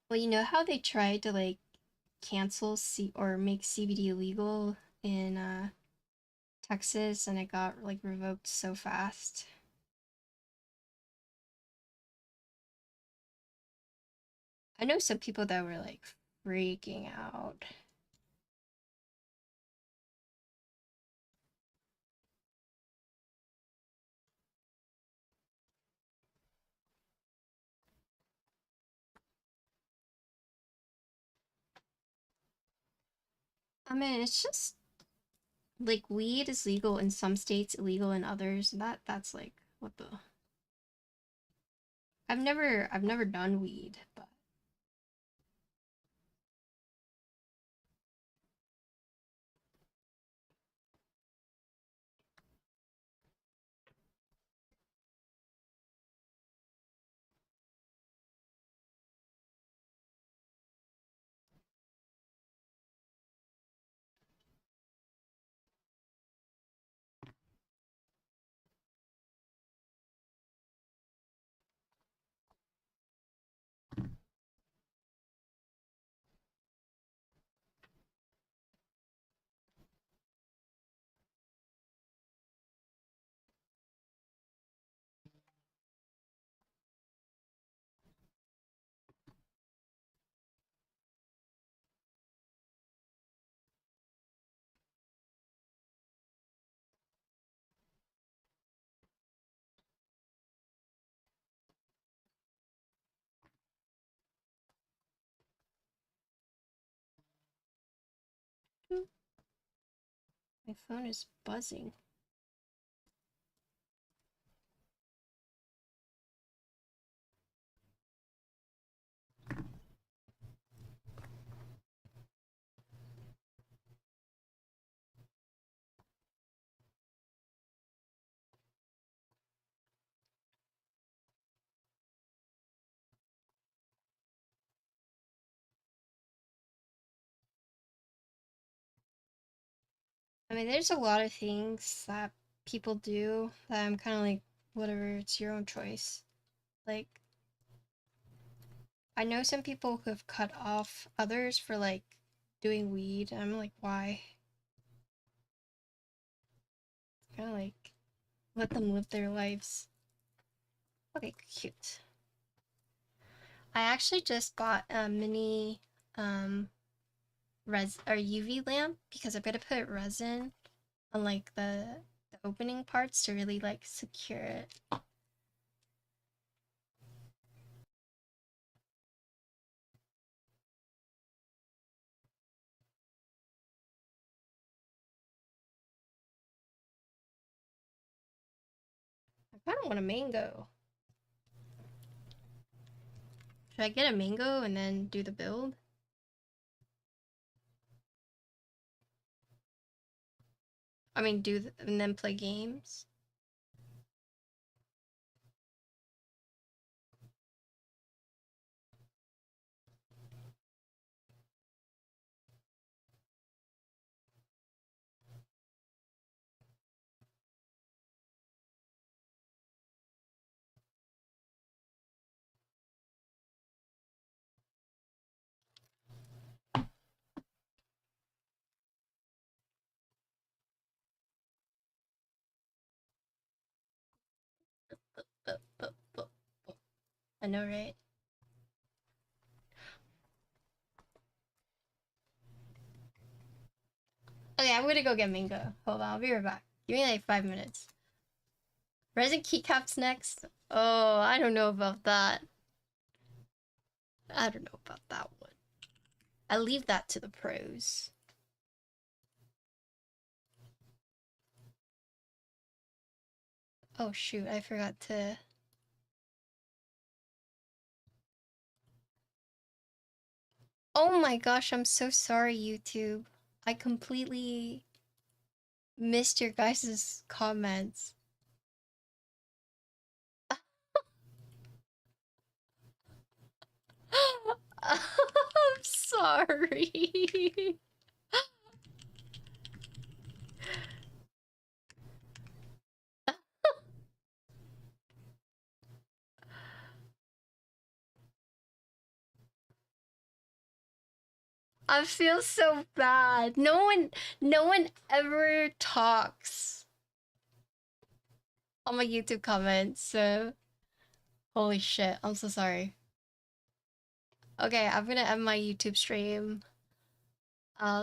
Well, you know how they tried to like cancel or make CBD illegal in Texas and it got like revoked so fast? I know some people that were like freaking out. I mean, it's just like weed is legal in some states, illegal in others. That's like what the I've never done weed, but my phone is buzzing. I mean, there's a lot of things that people do that I'm kind of like, whatever, it's your own choice. Like, I know some people who have cut off others for like doing weed. I'm like, why? Kind of like let them live their lives. Okay, cute. I actually just bought a mini um res or UV lamp because I'm gonna put resin on like the opening parts to really like secure it. I kind of want a mango. Should I get a mango and then do the build? I mean, and then play games. Uh, uh, uh, I know, right? Okay, I'm gonna go get mango. Hold on, I'll be right back. Give me like 5 minutes. Resin keycaps next. Oh, I don't know about that. I don't know about that one. I leave that to the pros. Oh shoot, I forgot to. Oh my gosh, I'm so sorry, YouTube. I completely missed your guys' comments. I'm sorry. I feel so bad. No one ever talks on my YouTube comments, so holy shit, I'm so sorry. Okay, I'm gonna end my YouTube stream.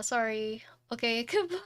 Sorry. Okay, goodbye.